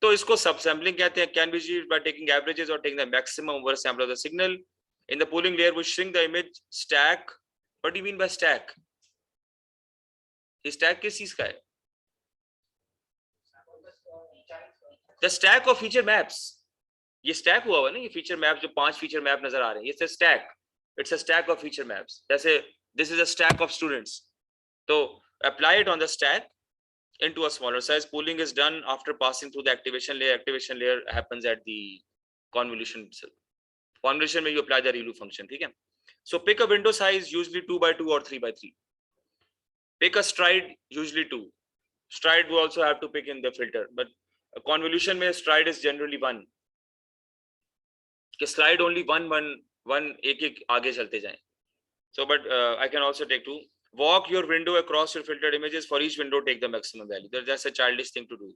तो इसको subsampling कहते हैं. Can be achieved by taking averages or taking the maximum over a sample of the signal. In the pooling layer, we shrink the image stack. What do you mean by stack? ये stack किस चीज का है? The stack of feature maps. ये stack हुआ हुआ ना, ये feature maps जो 5 feature map नजर आ रहे हैं, ये से stack. It's a stack of feature maps. जैसे this is a stack of students. So apply it on the stack into a smaller size. Pooling is done after passing through the activation layer. Activation layer happens at the convolution itself. Convolution में you apply the ReLU function, ठीक है? So pick a window size, usually 2 by 2 or 3 by 3. Pick a stride, usually 2. Stride we also have to pick in the filter, but a convolution में stride is generally 1. कि slide only one एक आगे चलते जाएं. So but I can also take 2. Walk your window across your filtered images. For each window, take the maximum value. That's a childish thing to do.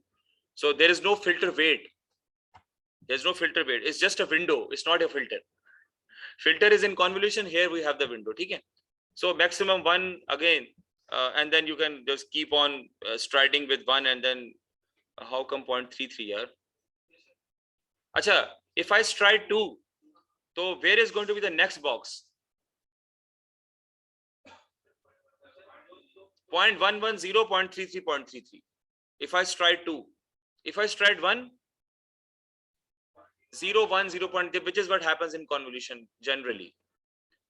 So there is no filter weight. There's no filter weight. It's just a window. It's not a filter. Filter is in convolution. Here we have the window. Okay. So maximum 1 again, and then you can just keep on striding with 1, and then how come 0.33 here? Acha, if I stride 2, so where is going to be the next box? 0.110, 0.33, 0.33. If I stride 2, if I stride 1, 0, 1, 0. Which is what happens in convolution generally.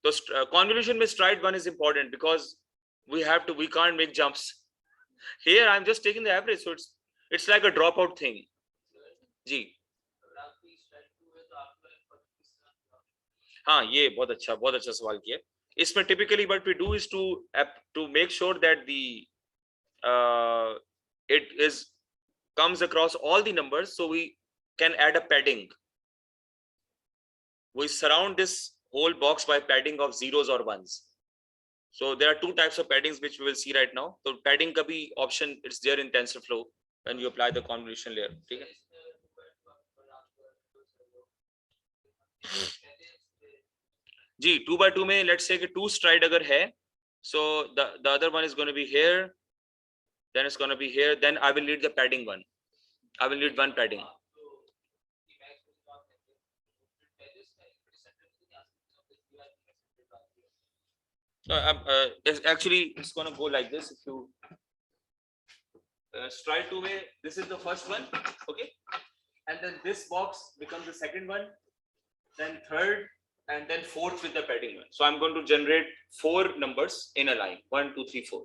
So convolution with stride 1 is important because we can't make jumps. Here I'm just taking the average, so it's like a dropout thing. जी. हाँ, ये बहुत अच्छा सवाल किया. इसमें typically what we do is to make sure that the it comes across all the numbers, so we can add a padding. We surround this whole box by padding of zeros or ones. So there are 2 types of paddings which we will see right now. So padding का भी option, it's there in TensorFlow when you apply the convolution layer. ठीक है? जी, 2 by 2 में let's say कि 2 stride अगर है, so the other one is going to be here, then it's going to be here, then I will need the padding one. I will need 1 padding. Actually it's going to go like this. If you stride 2 way, this is the first one, okay, and then this box becomes the second one, then third, and then fourth with the padding one. So I'm going to generate 4 numbers in a line, 1, 2, 3, 4,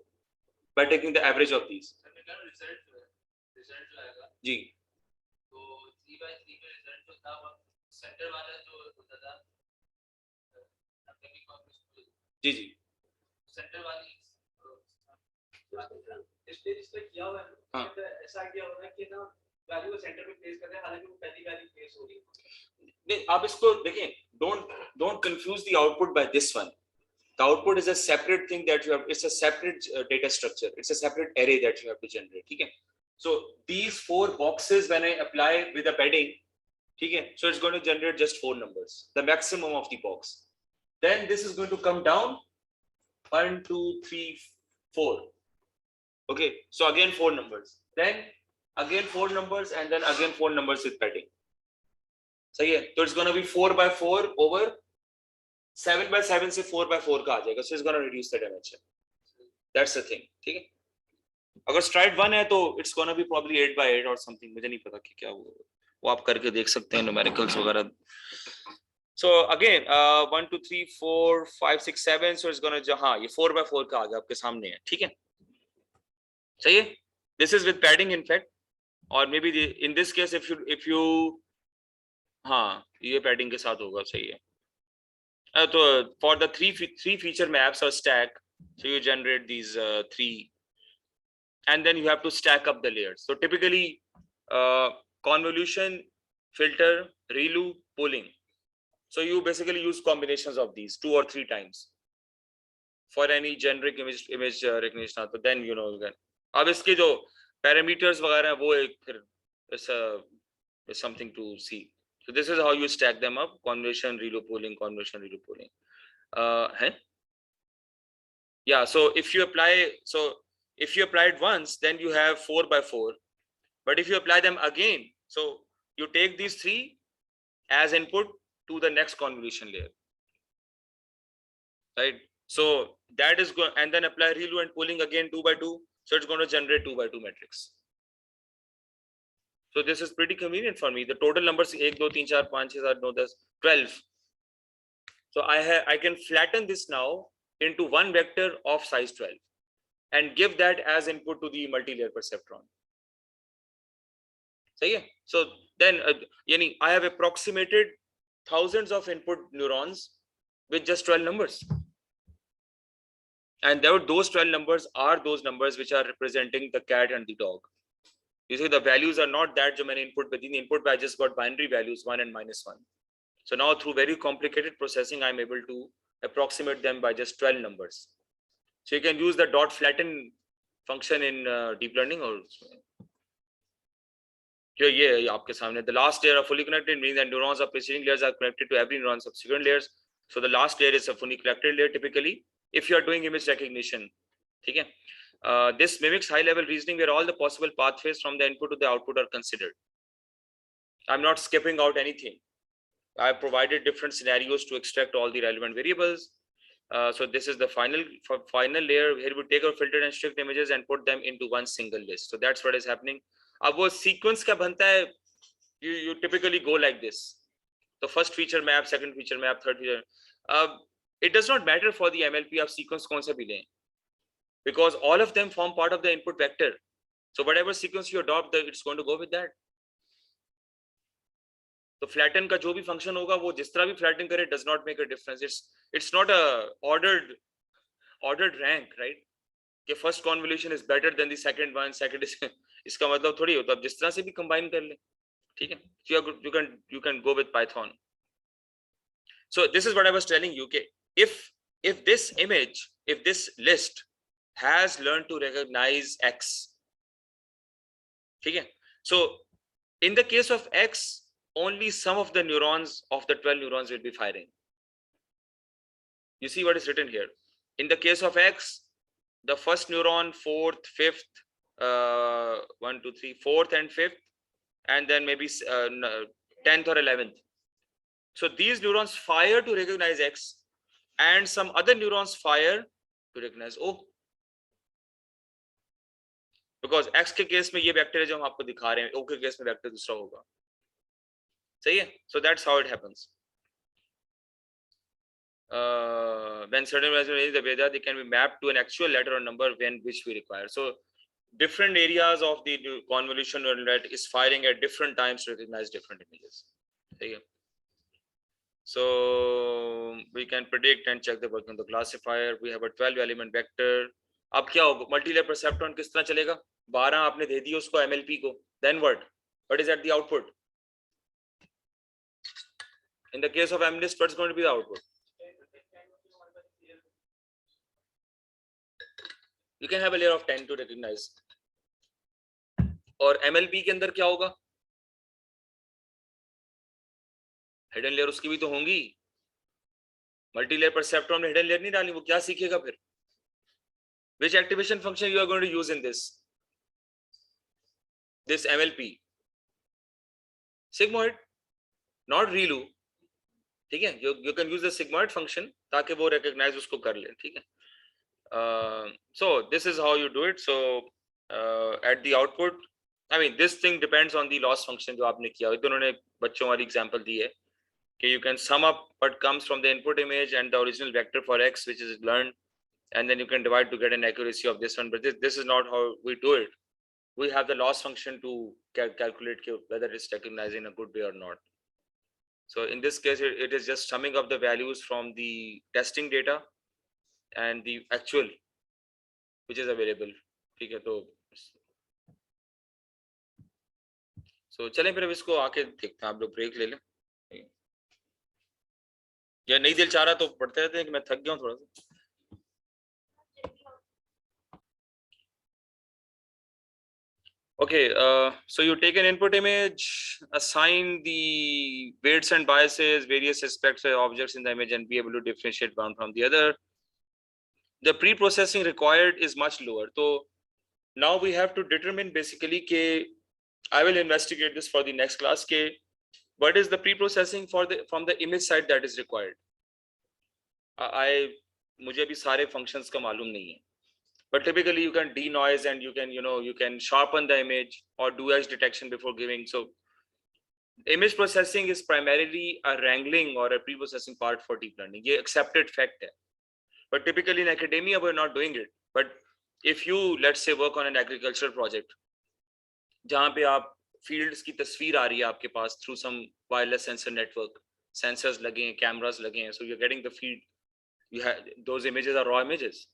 by taking the average of these. जी. तो 3 by 3 में result जो था वो centre वाला जो होता था जी centre वाली इसलिए किया हुआ है. ऐसा किया हुआ है कि ना वैल्यू को सेंटर पे प्लेस करते हैं, हालांकि वो पहली वैल्यू प्लेस हो रही है. नहीं, आप इसको देखें, don't confuse the output by this one. The output is a separate thing that you have. It's a separate data structure. It's a separate array that you have to generate. ठीक है? So these 4 boxes, when I apply with a padding, ठीक है? So it's going to generate just 4 numbers, the maximum of the box. Then this is going to come down 1, 2, 3, 4. Okay, so again 4 numbers, then again 4 numbers, and then again 4 numbers with padding. सही है, तो it's gonna be 4 by 4 over 7 by 7 से 4 by 4 का आ जाएगा, so it's gonna reduce the dimension. That's the thing. ठीक है, अगर stride 1 है तो it's gonna be probably 8 by 8 or something, मुझे नहीं पता कि क्या वो आप करके देख सकते हैं numericals वगैरह. So again 1 2 3 4 5 6 7, so it's gonna हाँ ये 4 by 4 का आ गया आपके सामने है. ठीक है, सही है. This is with padding in fact, or maybe in this case if you हाँ ये padding के साथ होगा. सही है. तो for the three feature maps or stack, so you generate these 3, and then you have to stack up the layers. So typically convolution, filter, ReLU, pooling. So you basically use combinations of these 2 or 3 times for any generic image recognition. So then you know you can. अब इसके जो parameters वगैरह हैं वो एक फिर is something to see. So this is how you stack them up: convolution, ReLU, pooling, convolution, ReLU, pooling. Yeah, so if you apply it once, then you have 4 by 4, but if you apply them again, so you take these 3 as input to the next convolution layer, right? So that is going, and then apply ReLU and pooling again 2 by 2, so it's going to generate 2 by 2 matrix. So this is pretty convenient for me. The total numbers 1 2 3 4 5 6 7 8 10 12. So I can flatten this now into one vector of size 12 and give that as input to the multi-layer perceptron. So then I have approximated thousands of input neurons with just 12 numbers, and those 12 numbers are those numbers which are representing the cat and the dog. You see, the values are not that जो मैंने input within the input, I just got binary values 1 and -1. So now through very complicated processing, I'm able to approximate them by just 12 numbers. So you can use the dot flatten function in deep learning also. ये आपके सामने, the last layer are fully connected, means that neurons of preceding layers are connected to every neuron subsequent layers. So the last layer is a fully connected layer typically if you are doing image recognition. ठीक है, this mimics high level reasoning where all the possible pathways from the input to the output are considered. I'm not skipping out anything. I provided different scenarios to extract all the relevant variables. So this is the final layer. Here we take our filtered and strict images and put them into one single list. So that's what is happening. अब वो sequence क्या बनता है? You typically go like this. The first feature map, second feature map, third feature. It does not matter for the MLP आप sequence कौन सा भी लें, because all of them form part of the input vector. So whatever sequence you adopt, it's going to go with that. तो flatten का जो भी function होगा वो जिस तरह भी flatten करे does not make a difference. It's not a ordered rank, right? कि first convolution is better than the second one, second is इसका मतलब थोड़ी होता है, जिस तरह से भी combine कर ले, ठीक है? You can go with Python. So this is what I was telling you. Okay, if this list has learned to recognize X, okay, so in the case of X, only some of the neurons of the 12 neurons will be firing. You see what is written here. In the case of X, the first neuron, 4th, 5th, 1 2 3 4th and 5th, and then maybe 10th or 11th. So these neurons fire to recognize X, and some other neurons fire to recognize O. Because X के case में ये vector है जो हम आपको दिखा रहे हैं, O के केस में वेक्टर दूसरा होगा. सही है? So that's how it happens. When certain values are the Veda, they can be mapped to an actual letter or number which we require. So different areas of the convolution neural net is firing at different times to recognize different images. सही है? So we can predict and check the working of the classifier. We have a 12 element vector. अब क्या होगा? Multi-layer perceptron किस तरह चलेगा? 12 आपने दे दी उसको MLP को. Then what? What is at the output? In the case of MNIST, what's going to be the output? You can have a layer of 10 to recognize. और MLP के अंदर क्या होगा? हिडन लेयर उसकी भी तो होंगी. मल्टी लेयर परसेप्ट्रॉन में हिडन लेयर नहीं डाली, वो क्या सीखेगा फिर? which activation function you are going to use in this MLP? Sigmoid, not ReLU. ठीक है, you can use the sigmoid function ताकि वो recognize उसको कर ले, ठीक है. So this is how you do it. So at the output, I mean this thing depends on the loss function जो आपने किया. तो उन्होंने बच्चों वाली example दी है कि you can sum up what comes from the input image and the original vector for x which is learned, and then you can divide to get an accuracy of this one. But this is not how we do it. We have the loss function to calculate whether it's recognized in a good way or not. So in this case, it is just summing up the values from the testing data and the actual which is available. ठीक है, तो so चलें फिर अब इसको आके देखते हैं. आप लोग ब्रेक ले लें या नहीं दिल चाह रहा तो पढ़ते रहते हैं कि मैं थक गया हूँ थोड़ा सा. Okay, so you take an input image, assign the weights and biases, various aspects of objects in the image, and be able to differentiate one from the other. The pre-processing required is much lower. So now we have to determine basically ke I will investigate this for the next class ke what is the pre-processing for the from the image side that is required. मुझे अभी सारे functions का मालूम नहीं है. But typically you can denoise and you can, you can sharpen the image or do edge detection before giving. So image processing is primarily a wrangling or a pre-processing part for deep learning. ये accepted fact है. But typically in academia we're not doing it. But if you, let's say, work on an agricultural project, जहाँ पे आप fields की तस्वीर आ रही है आपके पास through some wireless sensor network, sensors लगे हैं, cameras लगे हैं, so you're getting the feed. You have those images are raw images.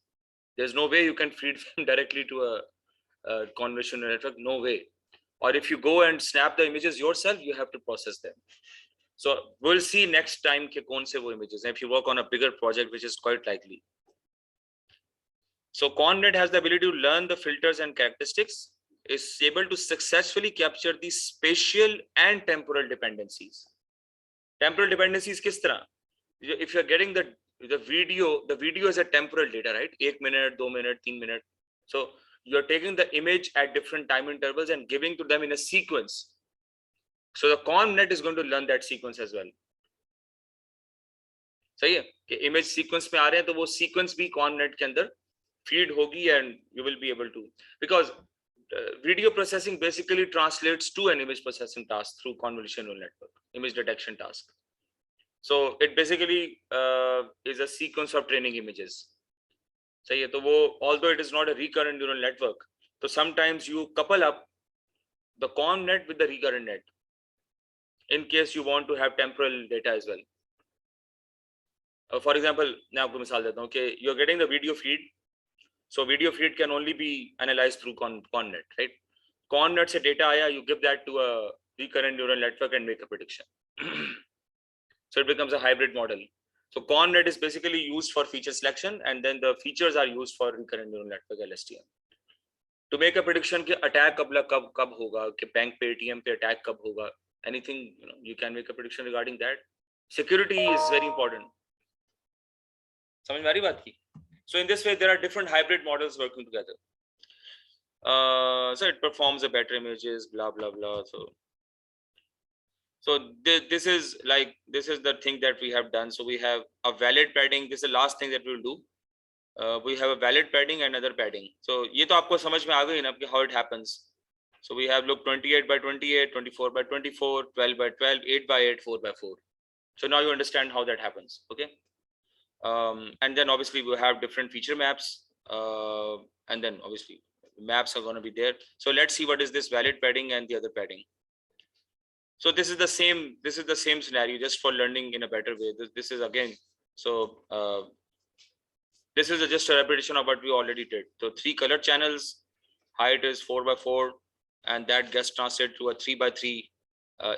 There's no way you can feed them directly to a convolutional network. No way. Or if you go and snap the images yourself, you have to process them. So we'll see next time ke kaun se wo images. If you work on a bigger project, which is quite likely. So ConvNet has the ability to learn the filters and characteristics. Is able to successfully capture the spatial and temporal dependencies. Temporal dependencies kis tarah? If you're getting the video is a temporal data, right? 1 minute, 2 minute, 3 minute. So you're taking the image at different time intervals and giving to them in a sequence. So the ConvNet is going to learn that sequence as well. सही है कि image sequence में आ रहे हैं तो वो sequence भी ConvNet के अंदर feed होगी and you will be able to, because video processing basically translates to an image processing task through convolutional network, image detection task. So it basically is a sequence of training images. सही है, तो वो although it is not a recurrent neural network, so sometimes you couple up the ConvNet with the recurrent net in case you want to have temporal data as well. For example, मैं आपको मिसाल देता हूँ कि you're getting the video feed, so video feed can only be analyzed through ConvNet, right? ConvNet से data आया, you give that to a recurrent neural network and make a prediction. So it becomes a hybrid model. So ConvNet is basically used for feature selection, and then the features are used for recurrent neural network LSTM to make a prediction कि attack कब होगा, कि bank पे ATM पे attack कब होगा. Anything, you can make a prediction regarding that. Security is very important. समझ में आ रही बात की? So in this way, there are different hybrid models working together. So it performs a better images, blah blah blah. So this is the thing that we have done. So we have a valid padding. This is the last thing that we will do. We have a valid padding and another padding. So ये तो आपको समझ में आ गई ना कि how it happens. So we have look 28 by 28, 24 by 24, 12 by 12, 8 by 8, 4 by 4. So now you understand how that happens. Okay. And then obviously we have different feature maps, and then obviously maps are going to be there. So let's see what is this valid padding and the other padding. So this is the same scenario, just for learning in a better way. This is again, so this is just a repetition of what we already did. So 3 color channels, height is 4 by 4, and that gets translated to a 3 by 3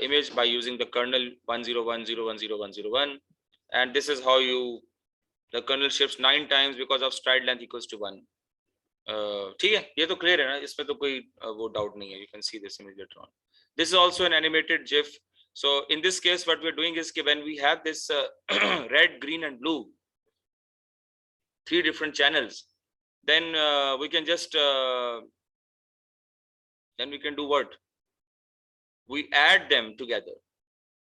image by using the kernel 1010101001, and this is how the kernel shifts 9 times because of stride length equals to 1. ठीक है, ये तो clear है ना, इसमें तो कोई वो doubt नहीं है. You can see this image later on. This is also an animated GIF. So in this case, what we're doing is when we have this red, green, and blue, 3 different channels, then we can just then we can do what? We add them together.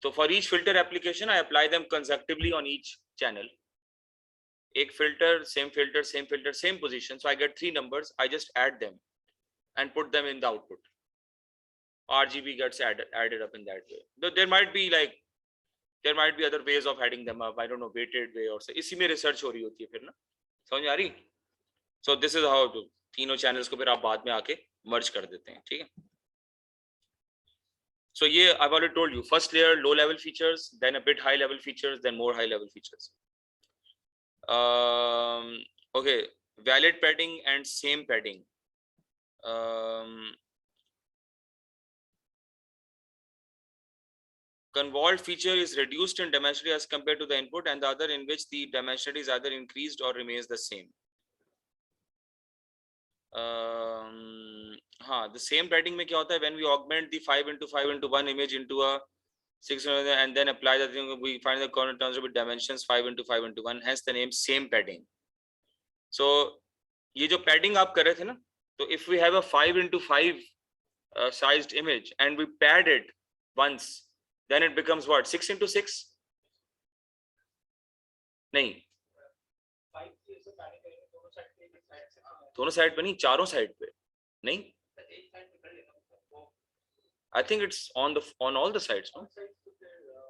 So for each filter application, I apply them consecutively on each channel. Ek filter, same position. So I get 3 numbers. I just add them and put them in the output. RGB gets added up in that way. There might be other ways of adding them up. I don't know, weighted way or so. इसी में research हो रही होती है फिर ना. समझ में आ रही? So this is how तीनों channels को फिर आप बाद में आके merge कर देते हैं, ठीक है? So yeah, I've already told you, first layer, low level features, then a bit high level features, then more high level features. Okay, valid padding and same padding. Convolved feature is reduced in dimensionality as compared to the input, and the other in which the dimensionality is either increased or remains the same. The same padding में क्या होता है? When we augment the 5x5x1 image into a 6 and then apply the thing, we find the corner terms with dimensions 5x5x1, hence the name same padding. So ये जो padding आप कर रहे थे ना, तो if we have a 5x5 sized image and we pad it once, then it becomes what? 6x6? नहीं, दोनों साइड पे नहीं, चारों साइड पे नहीं. I think it's on all the sides. No?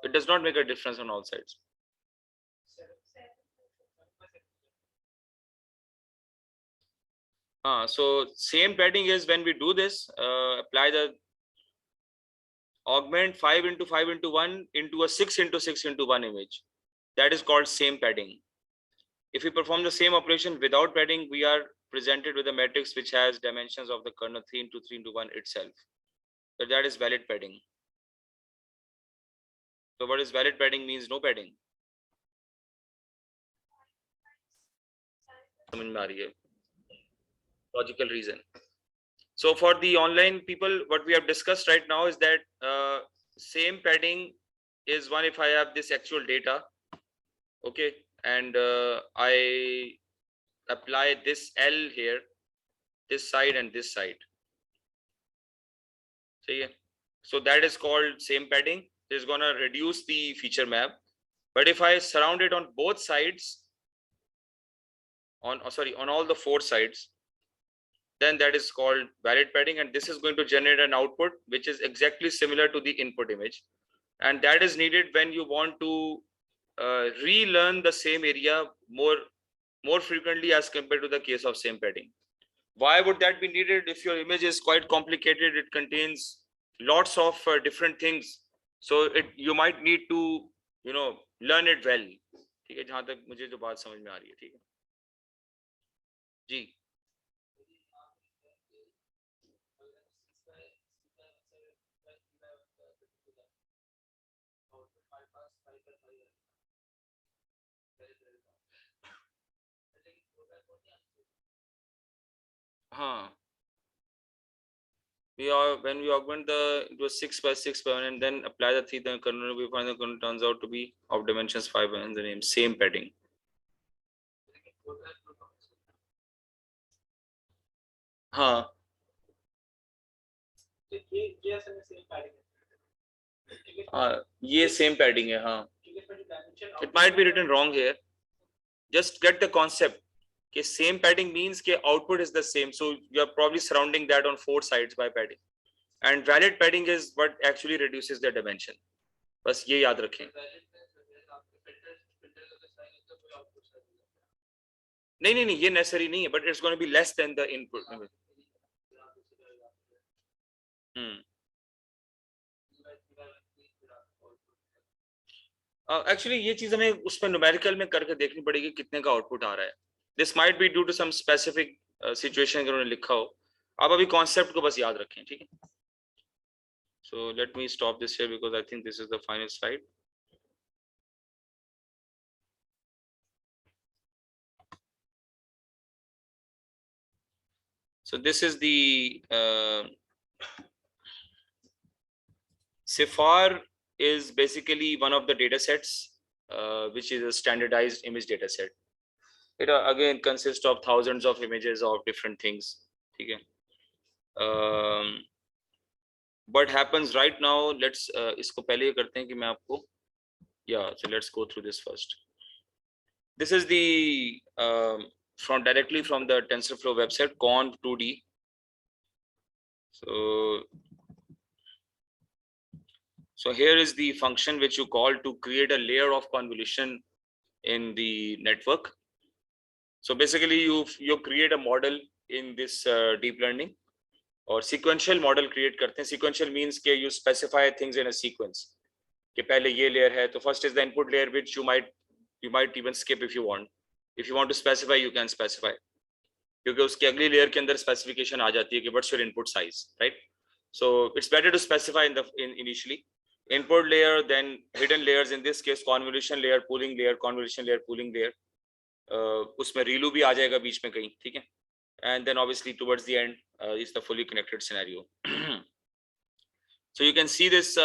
It does not make a difference on all sides. So same padding is when we do this, apply the augment 5x5x1 into a 6x6x1 image. That is called same padding. If we perform the same operation without padding, we are presented with a matrix which has dimensions of the kernel 3x3x1 itself. So that is valid padding. So what is valid padding means no padding. Logical reason. So for the online people, what we have discussed right now is that same padding is one if I have this actual data, okay, and I apply this L here, this side and this side. So yeah, so that is called same padding. It's gonna reduce the feature map. But if I surround it on both sides, on all the 4 sides, then that is called valid padding, and this is going to generate an output which is exactly similar to the input image, and that is needed when you want to relearn the same area more frequently as compared to the case of same padding. Why would that be needed? If your image is quite complicated, it contains lots of different things, so you might need to learn it well. ठीक है, जहां तक मुझे जो बात समझ में आ रही है, ठीक है जी. When we augment it was 6x6 and then apply the theta kernel, we find the kernel turns out to be of dimensions 5 and the name same padding. ये same padding है. It might be written wrong here. Just get the concept. Okay, same padding means that output is the same, so you are probably surrounding that on 4 sides by padding, and valid padding is what actually reduces the dimension. बस ये याद रखें. नहीं ये necessary नहीं है, but it's going to be less than the input. Actually ये चीज हमें उसमें न्यूमेरिकल में करके देखनी पड़ेगी कितने का आउटपुट आ रहा है. This might be due to some specific situation अगर उन्होंने लिखा हो. आप अभी कॉन्सेप्ट को बस याद रखें, ठीक है. So let me stop this here because I think this is the final slide. So this is the CIFAR is basically one of the data sets which is a standardized image data set. It again consists of thousands of images of different things. Okay. What happens right now, let's इसको पहले ये करते हैं कि मैं आपको, yeah, so let's go through this first. This is the from directly from the TensorFlow website, conv2d. So here is the function which you call to create a layer of convolution in the network. So basically you create a model in this deep learning, or sequential model create करते हैं. Sequential means कि you specify things in a sequence. कि पहले ये layer है, तो first is the input layer which you might even skip if you want. If you want to specify, you can specify. क्योंकि उसकी अगली layer के अंदर specification आ जाती है कि what's your input size, right? So it's better to specify in initially. Input layer, then hidden layers, in this case convolution layer, pooling layer, convolution layer, pooling layer. उसमें ReLU भी आ जाएगा बीच में कहीं, ठीक है? And then obviously towards the end is the fully connected scenario. So you can see this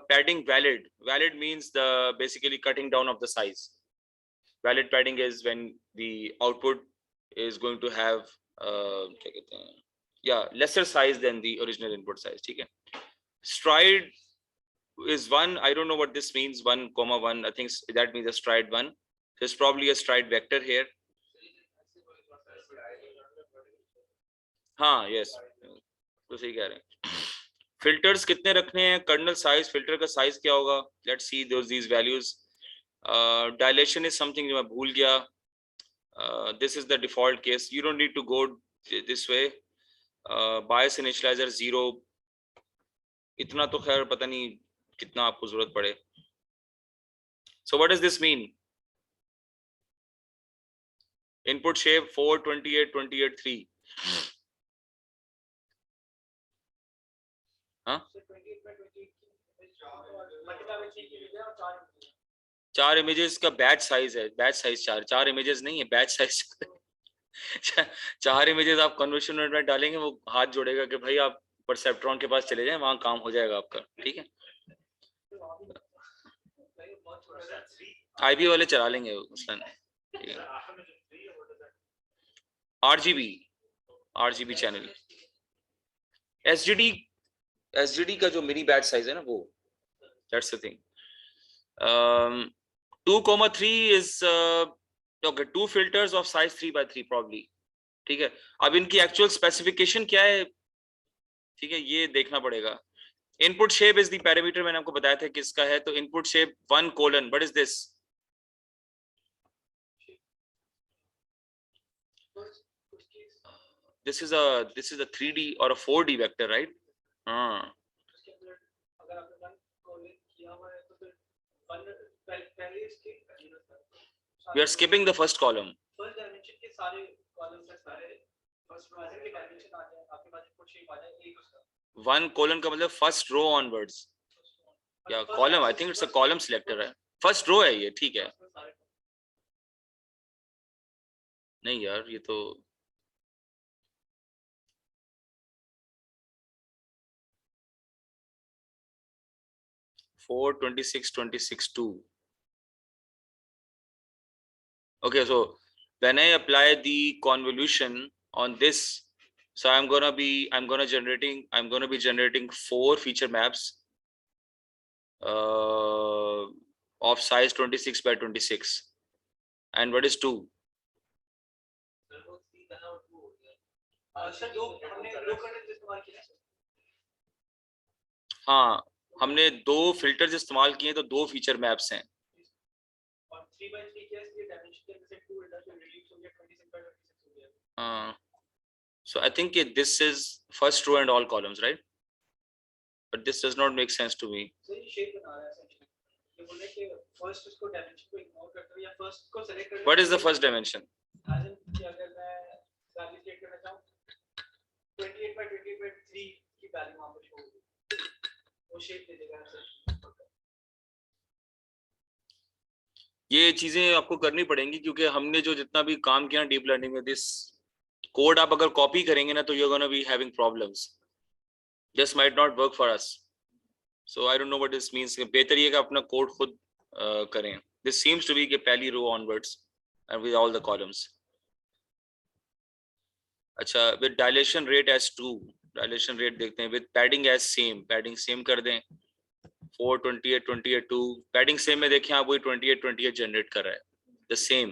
padding valid. Valid means the basically cutting down of the size. Valid padding is when the output is going to have lesser size than the original input size. Okay. Stride is 1. I don't know what this means. 1,1. I think that means a stride 1. There's probably a stride vector here. हाँ, yes. तो सही कह रहे हैं. Filters कितने रखने हैं? Kernel size, filter का size क्या होगा? Let's see these values. Dilation is something जो मैं भूल गया. This is the default case. You don't need to go this way. Bias initializer 0. इतना तो खैर पता नहीं कितना आपको जरूरत पड़े. So what does this mean? Input shape 4, 28, 28, 3. हाँ? 4 images का batch size है. Batch size 4 images नहीं है, batch size 4 images आप convolution में डालेंगे, वो हाथ जोड़ेगा कि भाई आप परसेप्ट्रॉन के पास चले जाएं, वहां काम हो जाएगा आपका. ठीक है, आईबी वाले चला लेंगे मसलन. RGB channel. एसजीडी का जो मिनी बैच साइज है ना, वो that's the thing. 2,3 is okay, 2 filters of size 3x3 probably. ठीक है. अब इनकी एक्चुअल स्पेसिफिकेशन क्या है, ठीक है, ये देखना पड़ेगा. Input shape is the parameter, मैंने आपको बताया था किसका है. तो input shape 1 colon, what is this? This is a 3D or a 4D vector, right? We are skipping the first column. One colon का मतलब first row onwards. या column, I think it's a column selector है. First row है ये, ठीक है. नहीं यार, ये तो four 26 26 2. Okay, so when I apply the convolution on this, so I'm gonna be generating 4 feature maps of size 26 by 26. And what is 2? हाँ, हमने 2 फिल्टर्स इस्तेमाल किए, तो 2 फीचर मैप्स हैं. So I think this is first row and all columns, right? But this does not make sense to me. What is the first dimension? 28 by 28 by 3 की value वहां पर show होगी, वो shape दे देगा. ये चीजें आपको करनी पड़ेंगी, क्योंकि हमने जो जितना भी काम किया डीप लर्निंग में, दिस कोड आप अगर कॉपी करेंगे ना, तो you are gonna be having problems. This might not work for us. So I don't know what this means. बेहतर ये कि अपना कोड खुद करें. दिस सीम्स टू बी कि पहली row onwards and with all the columns. अच्छा, with dilation rate as 2, dilation rate देखते हैं, with padding as same, padding same कर दें 428 28 2, पैडिंग सेम में देखें आप वही 28 28 जनरेट कर रहा है, द सेम,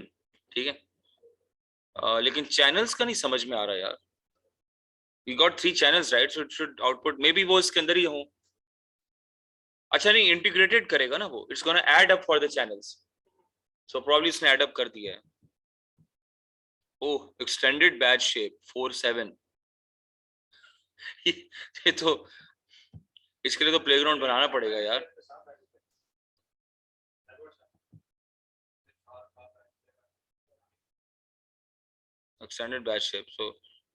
ठीक है। लेकिन चैनल्स का नहीं समझ में आ रहा यार, you got 3 channels right, so it should output maybe वो इसके अंदर ही हो। अच्छा नहीं, इंटीग्रेटेड करेगा ना वो, it's gonna add up for the channels, so probably इसने ऐड अप कर दिया है। ओह, एक्सटेंडेड बैच शेप 4 7 ये तो, इसके लिए तो प्लेग्राउंड बनाना पड़ेगा यार। Extended batch shape, so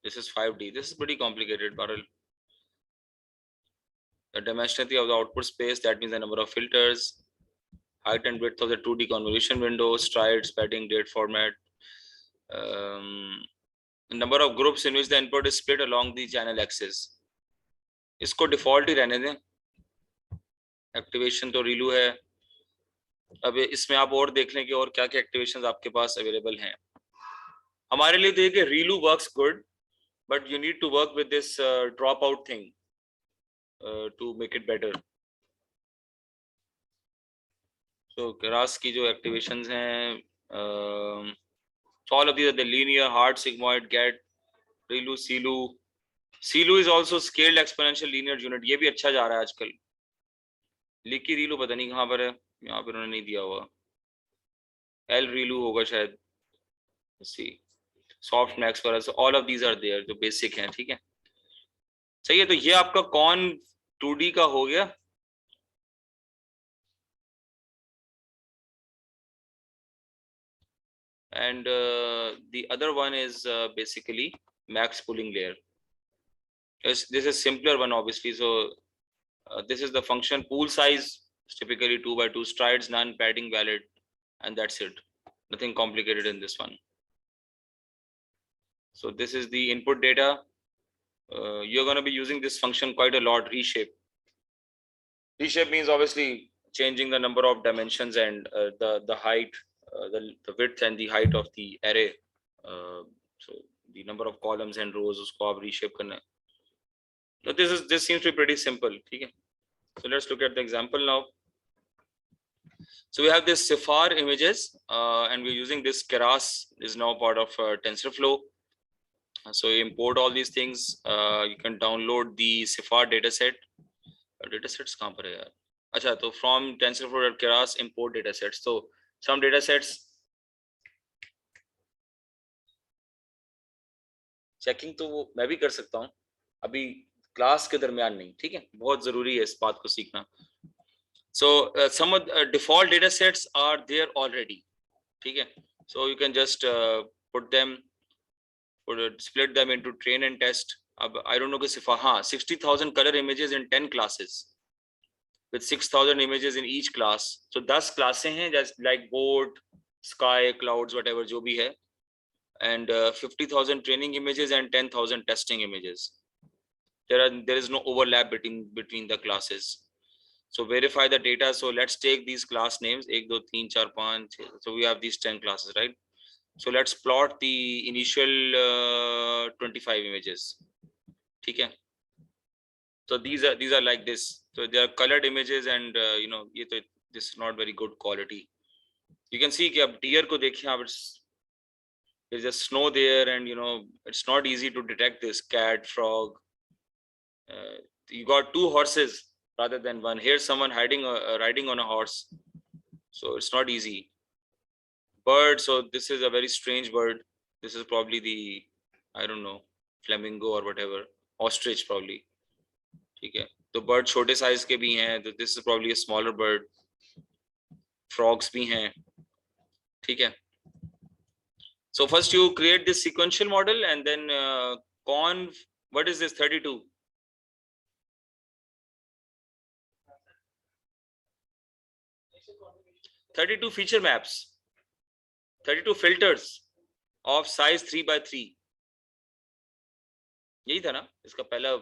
this is 5D, this is pretty complicated, Barrel. The dimensionality of the output space, that means the number of filters, height and width of the 2D convolution window, strides, padding, date format, number of groups in which the input is split along the channel axis. इसको default ही रहने दें, activation तो रिलू है। अब इसमें आप और देख लें कि और क्या क्या एक्टिवेशंस आपके पास अवेलेबल हैं। हमारे लिए तो ये कि ReLU works good, but you need to work with this drop out thing to make it better. तो केरास की जो एक्टिवेशंस हैं, all of these are the linear, hard, sigmoid, get, ReLU, SELU. SELU is also scaled exponential linear unit, ये भी अच्छा जा रहा है आजकल। लीकी रिलू पता नहीं कहाँ पर है, यहाँ पर उन्होंने नहीं दिया हुआ, एल रिलू होगा शायद, सी सॉफ्ट मैक्स पर, all of these are there, जो बेसिक हैं, ठीक है। सही है, तो ये आपका कौन 2D का हो गया। And the other one is basically max pooling layer. Yes, this is simpler one obviously. So this is the function pool size, typically 2 by 2, strides, none, padding valid, and that's it. Nothing complicated in this one. So this is the input data. You're going to be using this function quite a lot, reshape. Reshape means obviously changing the number of dimensions and the height, the width and the height of the array. So the number of columns and rows, usko aap reshape karna hai. So this seems to be pretty simple. Okay? So let's look at the example now. So we have this CIFAR images, and we're using this Keras, is now part of TensorFlow. So you import all these things. You can download the CIFAR dataset. Datasets कहाँ पर है यार? अच्छा, तो from TensorFlow.keras import datasets. So some datasets checking तो वो मैं भी कर सकता हूँ, अभी क्लास के दरमियान नहीं, ठीक है, बहुत जरूरी है इस बात को सीखना। So some of default datasets are there already, ठीक है, so you can just put them, split them into train and test. अब I don't know कि सिर्फ हाँ 60,000 color images in 10 classes with 6,000 images in each class. So 10 क्लासें हैं, just like board, sky, clouds, whatever जो भी है, and 50,000 training images and 10,000 testing images. There is no overlap between the classes. So verify the data. So let's take these class names 1 2 3 4 5. So we have these 10 classes, right? So let's plot the initial 25 images. Okay. So these are like this. So they are colored images, and you know, this is not very good quality. You can see that deer ko dekhiye, there's a snow there, and you know, it's not easy to detect this cat, frog. You got 2 horses rather than 1. Here's someone riding on a horse, so it's not easy. Bird, so this is a very strange bird. This is probably the, I don't know, flamingo or whatever, ostrich probably. ठीक है, तो bird छोटे size के भी हैं, तो this is probably a smaller bird. Frogs भी हैं, ठीक है. So first you create this sequential model, and then conv, what is this 32? 32 feature maps, 32 filters of size 3 by 3. यही था ना इसका पहला,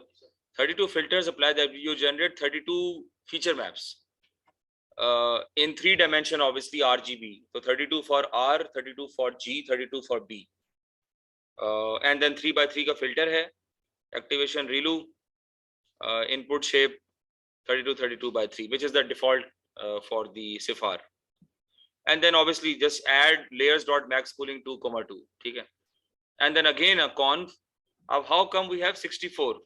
32 filters apply that you generate 32 feature maps in 3 dimension, obviously RGB. So 32 for R, 32 for G, 32 for B. and then 3x3 का filter है, activation ReLU, input shape 32x3, which is the default for the CIFAR. And then obviously just add layers.maxpooling 2,2, ठीक है? And then again a conv of how come we have 64.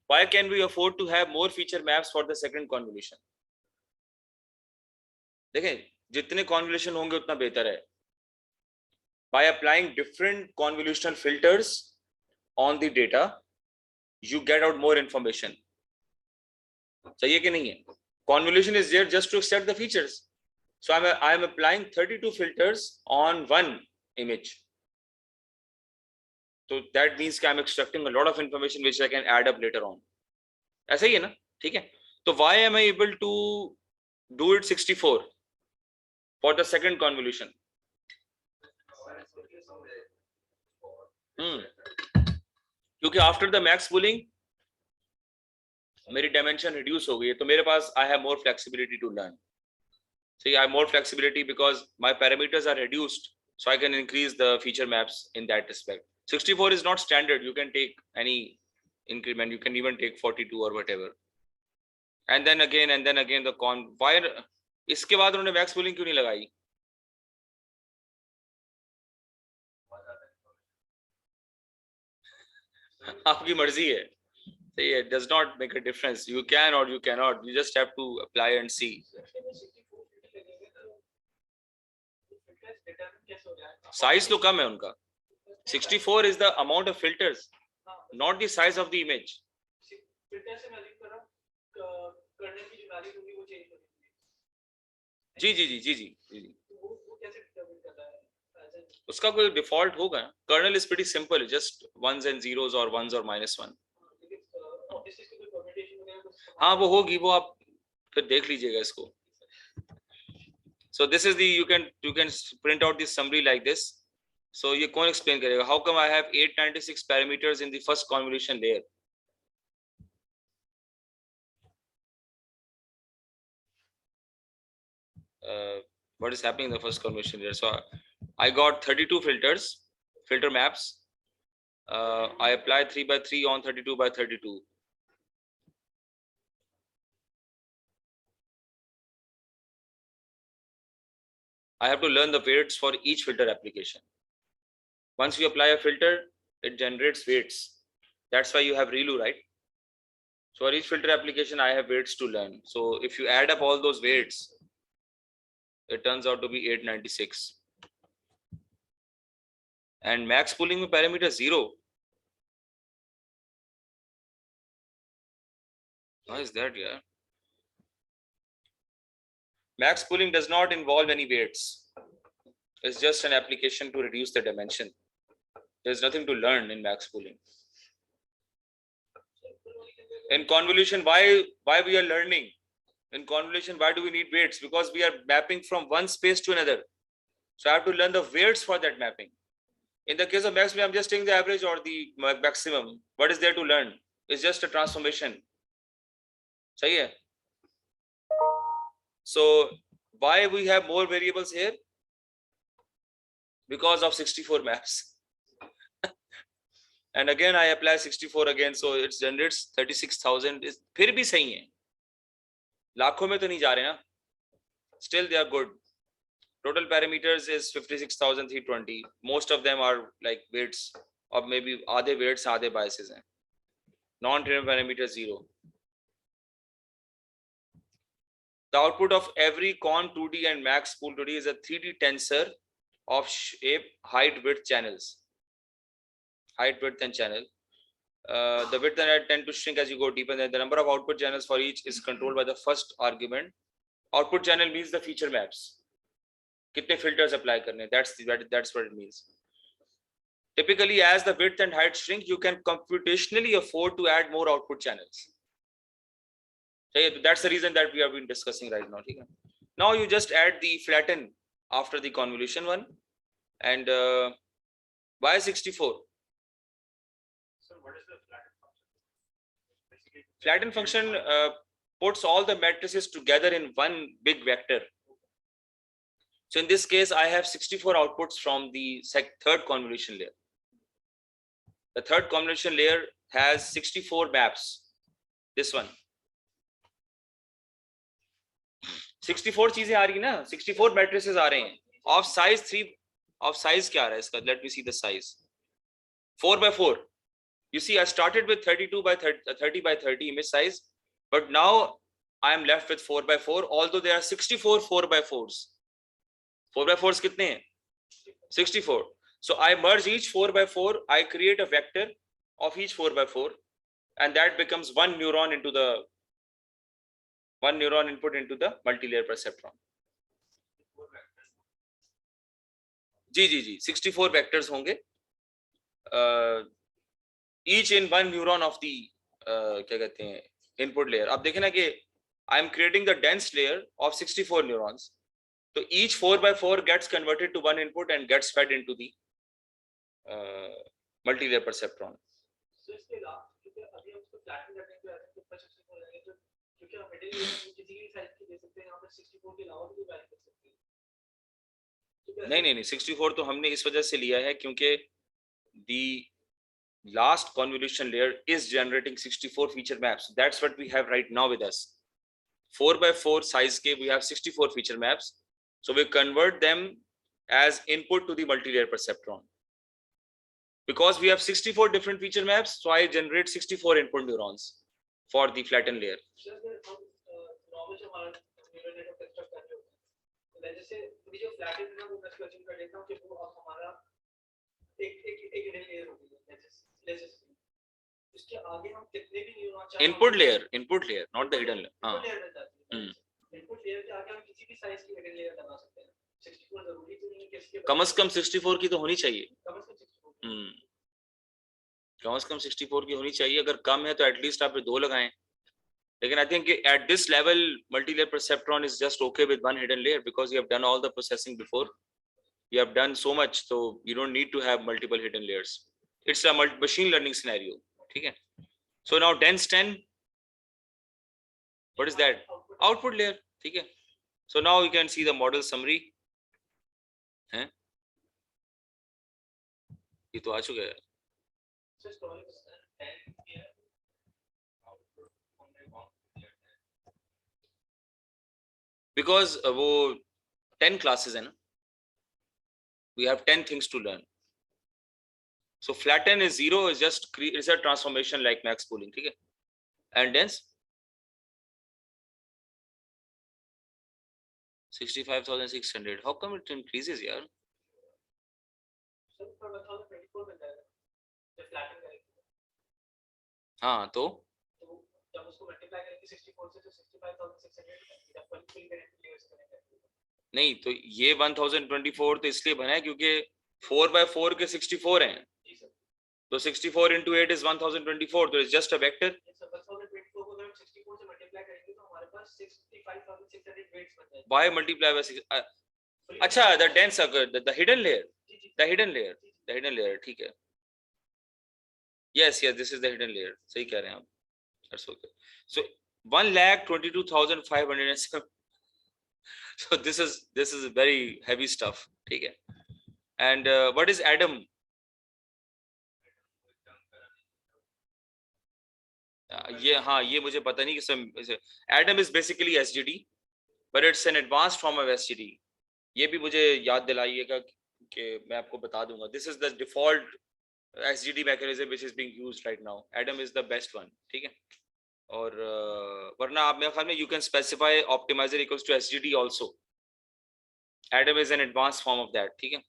Why can we afford to have more feature maps for the second convolution? देखें, जितने convolution होंगे उतना बेहतर है. By applying different convolutional filters on the data, you get out more information. सही है कि नहीं है? Convolution is there just to extract the features. So I am applying 32 filters on one image. So that means I am extracting a lot of information which I can add up later on. ऐसा ही है ना? ठीक है? So why am I able to do it 64 for the second convolution? क्योंकि after the max pooling मेरी dimension reduce हो गई है, तो मेरे पास I have more flexibility to learn. See, I have more flexibility because my parameters are reduced, so I can increase the feature maps in that respect. 64 is not standard. You can take any increment. You can even take 42 or whatever. And then again the con. Why? इसके बाद उन्होंने max pooling क्यों नहीं लगाई? आपकी मर्जी है. It does not make a difference. You can or you cannot. You just have to apply and see. Size तो कम है उनका. 64 is the amount of filters, not the size of the image. जी. उसका कोई default होगा. Kernel is pretty simple, just ones and zeros or ones or -1. हाँ वो होगी, वो आप फिर देख लीजिएगा इसको. So this is the you can print out this summary like this. So ये कौन explain करेगा? How come I have 896 parameters in the first convolution layer? What is happening in the first convolution layer? So I got 32 filter maps. I apply 3x3 on 32x32. I have to learn the weights for each filter application. Once you apply a filter, it generates weights. That's why you have ReLU, right? So for each filter application, I have weights to learn. So if you add up all those weights, it turns out to be 896. And max pooling with parameter 0. Why is that, yeah? Max pooling does not involve any weights. It's just an application to reduce the dimension. There's nothing to learn in max pooling. In convolution, why we are learning? In convolution, why do we need weights? Because we are mapping from one space to another. So I have to learn the weights for that mapping. In the case of max, I'm just taking the average or the maximum. What is there to learn? It's just a transformation. सही है? So why we have more variables here? Because of 64 maps. And again I apply 64 again, so it generates 36,000. फिर भी सही है. लाखों में तो नहीं जा रहे ना. Still they are good. Total parameters is 56,320. Most of them are like weights, or maybe आधे weights आधे biases हैं. Non-trivial parameter 0. The output of every con 2D and max pool 2D is a 3D tensor of shape, height, width channels. Height, width, and channel. The width and height tend to shrink as you go deeper. Then the number of output channels for each is controlled by the first argument. Output channel means the feature maps. कितने filters apply करने? That's what it means. Typically, as the width and height shrink, you can computationally afford to add more output channels. That's the reason that we have been discussing right now. Now you just add the flatten after the convolution one, and why 64? So what is the flatten function? Flatten function puts all the matrices together in one big vector. So in this case, I have 64 outputs from the third convolution layer. The third convolution layer has 64 maps. This one. 64 चीजें आ रही है ना, 64 matrices आ रहे हैं. Of size 3, of size क्या आ रहा है इसका? Let me see the size. 4 by 4. You see, I started with 32 by 30 by 30 image size, but now I am left with 4 by 4. Although there are 64 4 by 4s. 4 by 4s कितने हैं? 64. So I merge each 4 by 4. I create a vector of each 4 by 4, and that becomes one neuron input into the multi-layer perceptron. Ji 64 vectors होंगे. Each in one neuron of the क्या कहते हैं input layer. अब देखें ना कि I am creating the dense layer of 64 neurons. So each 4 by 4 gets converted to one input and gets fed into the multi-layer perceptron. So इसके अलावा क्योंकि अभी हम उसको फ्लैटन करने के बाद ऊपर 64 हो जाएंगे, तो क्योंकि हम मिडिल लेयर में किसी भी साइज की दे सकते हैं, यहाँ पर 64 के अलावा भी वैल्यू कर सकते हैं. नहीं 64 तो हमने इस वजह से लिया है क्योंकि the last convolution layer is generating 64 feature maps. That's what we have right now with us. 4 by 4 size के we have 64 feature maps. So we convert them as input to the multi-layer perceptron. Because we have 64 different feature maps, so I generate 64 input neurons for the flattened layer. Input layer, not the hidden layer. Input layer के आगे हम किसी भी size की hidden layer लगा सकते हैं. 64 जरूरी तो नहीं है कि इसके कम से कम 64 की तो होनी चाहिए. कम से कम 64 की होनी चाहिए. अगर कम है तो एटलीस्ट आप 2 लगाएं. लेकिन I think at this level multi-layer perceptron is just okay with one hidden layer because you have done all the processing before. You have done so much, so you don't need to have multiple hidden layers. It's a machine learning scenario. Okay. So now dense 10. What is that? Output layer. Okay. So now you can see the model summary. ये तो आ चुका है. Because वो 10 classes है ना. We have 10 things to learn. So flatten is 0 is just it's a transformation like max pooling. ठीक है. And dense 65,600. How come it increases यार? हाँ तो जब उसको मल्टीप्लाई करेंगे 64 से तो 65,600 नहीं तो ये 1024 तो इसलिए बना है क्योंकि 4 by 4 के 64 हैं. तो 64 into 8 is 1024. तो it's just a vector. 1024 को अगर हम 64 से मल्टीप्लाई करेंगे तो हमारे पास 65,600 weights बन जाएंगे. Why multiply by 6? अच्छा, the dense the hidden layer. The hidden layer ठीक है. Yes, this is the hidden layer. सही कह रहे हैं आप. That's okay. So 1,22,507. So this is very heavy stuff. ठीक है. And what is Adam? ये मुझे पता नहीं कि Adam is basically SGD, but it's an advanced form of SGD. ये भी मुझे याद दिलाइएगा कि मैं आपको बता दूंगा. This is the default SGD mechanism which is being used right now. Adam is the best one. ठीक है. और वरना आप मेरे ख्याल में you can specify optimizer equals to SGD also. Adam is an advanced form of that. ठीक है.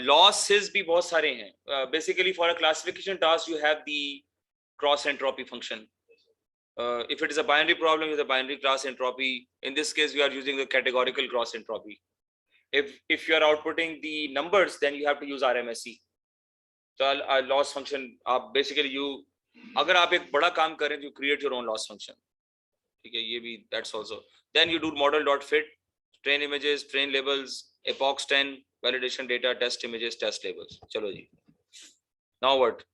Losses भी बहुत सारे हैं. Basically for a classification task you have the cross entropy function. If it is a binary problem with a binary cross entropy, in this case we are using the categorical cross entropy. If you are outputting the numbers, then you have to use RMSE. So a loss function, basically अगर आप एक बड़ा काम करें, you create your own loss function. ठीक है, ये भी that's also. Then you do model.fit, train images, train labels, epochs 10, validation data, test images, test labels. चलो जी. Now what?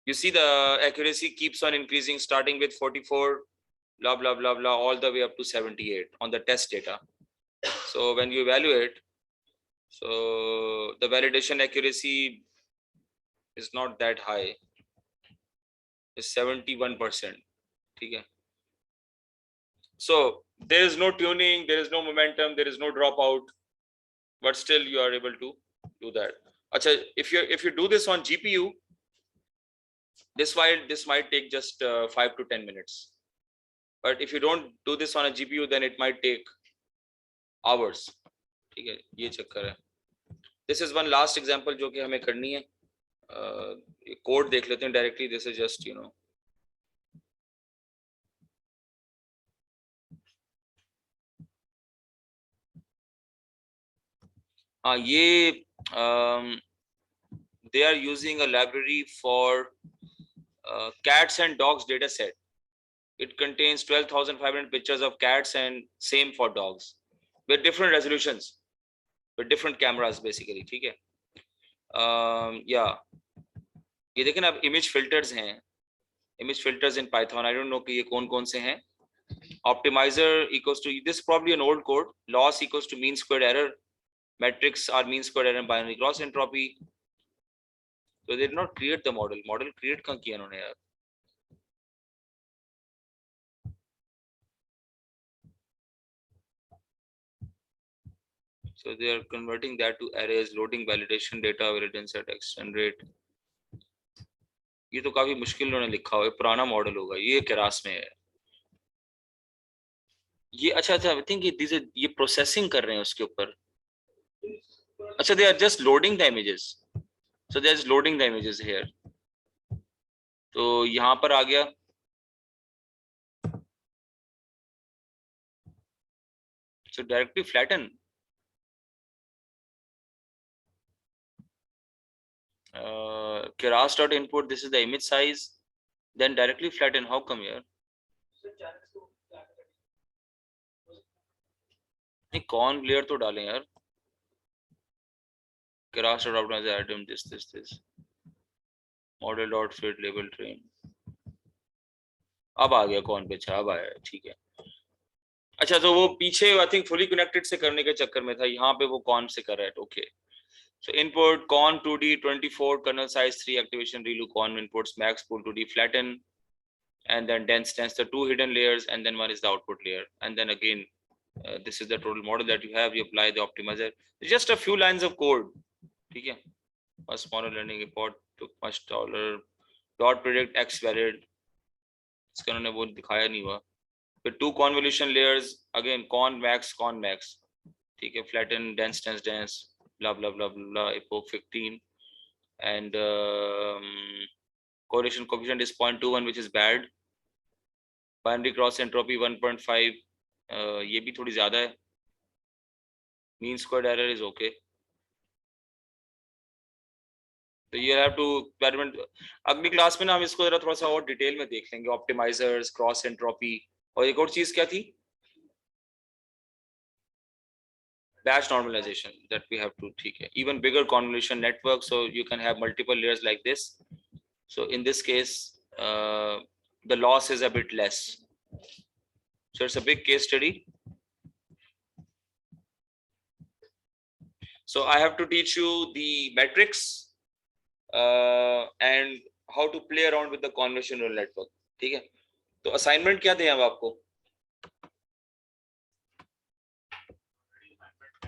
You see the accuracy keeps on increasing, starting with 44, blah blah blah blah, all the way up to 78 on the test data. So when you evaluate, so the validation accuracy is not that high, is 71%. Okay. So there is no tuning, there is no momentum, there is no dropout, but still you are able to do that. Achha, if you do this on GPU, this might take just 5 to 10 minutes. But if you don't do this on a GPU, then it might take hours. ठीक है, ये चक्कर है. This is one last example जो कि हमें करनी है. कोड देख लेते हैं डायरेक्टली. This is just हाँ, ये they are using a library for cats and dogs data set. It contains 12,500 pictures of cats and same for dogs with different resolutions, with different cameras basically. ठीक है. Yeah, ये देखें अब image filters हैं, image filters in Python. I don't know कि ये कौन से हैं. Optimizer equals to, this is probably an old code. Loss equals to mean squared error. Metrics are mean squared error and binary cross entropy. So they did not create the model. Model create कहाँ किया उन्होंने यार? So they are converting that to arrays, loading validation data, validation set, extend rate. ये तो काफी मुश्किल उन्होंने लिखा हुआ है, पुराना मॉडल होगा ये, केरास में है ये. अच्छा आई थिंक ये प्रोसेसिंग कर रहे हैं उसके ऊपर. अच्छा, they are just loading the images. So they are just loading the images here. तो यहाँ पर आ गया. So directly flatten. Keras.input, this is the image size. Then directly flatten. How come here? नहीं, कौन लेयर तो डालें यार. Keras.optimize item this. Model.fit label train. अब आ गया कौन पे, अब आया, ठीक है. अच्छा, तो वो पीछे आई थिंक फुली कनेक्टेड से करने के चक्कर में था, यहाँ पे वो कौन से कर रहा है. Okay. So input con 2D 24 kernel size 3 activation ReLU con inputs max pool 2D flatten, and then dense the 2 hidden layers, and then one is the output layer, and then again this is the total model that you have. You apply the optimizer. It's just a few lines of code. ठीक है. A smaller learning report took much taller. Dot predict x valid. इसका उन्होंने वो दिखाया नहीं हुआ. With 2 convolution layers, again con max. ठीक है. Flatten, dense, blah blah blah blah, epoch 15, and correlation coefficient is 0.21, which is bad. Binary cross entropy 1.5, ये भी थोड़ी ज्यादा है. Mean squared error is okay. तो you have to experiment. अगली class में ना हम इसको जरा थोड़ा सा और डिटेल में देख लेंगे. ऑप्टिमाइजर्स, क्रॉस एंट्रोपी, और एक और चीज क्या थी? Batch normalization that we have to take. Even bigger convolution network, so you can have multiple layers like this. So in this case, the loss is a bit less. So it's a big case study. So I have to teach you the metrics and how to play around with the convolution neural network. ठीक है. तो assignment क्या दें अब आपको?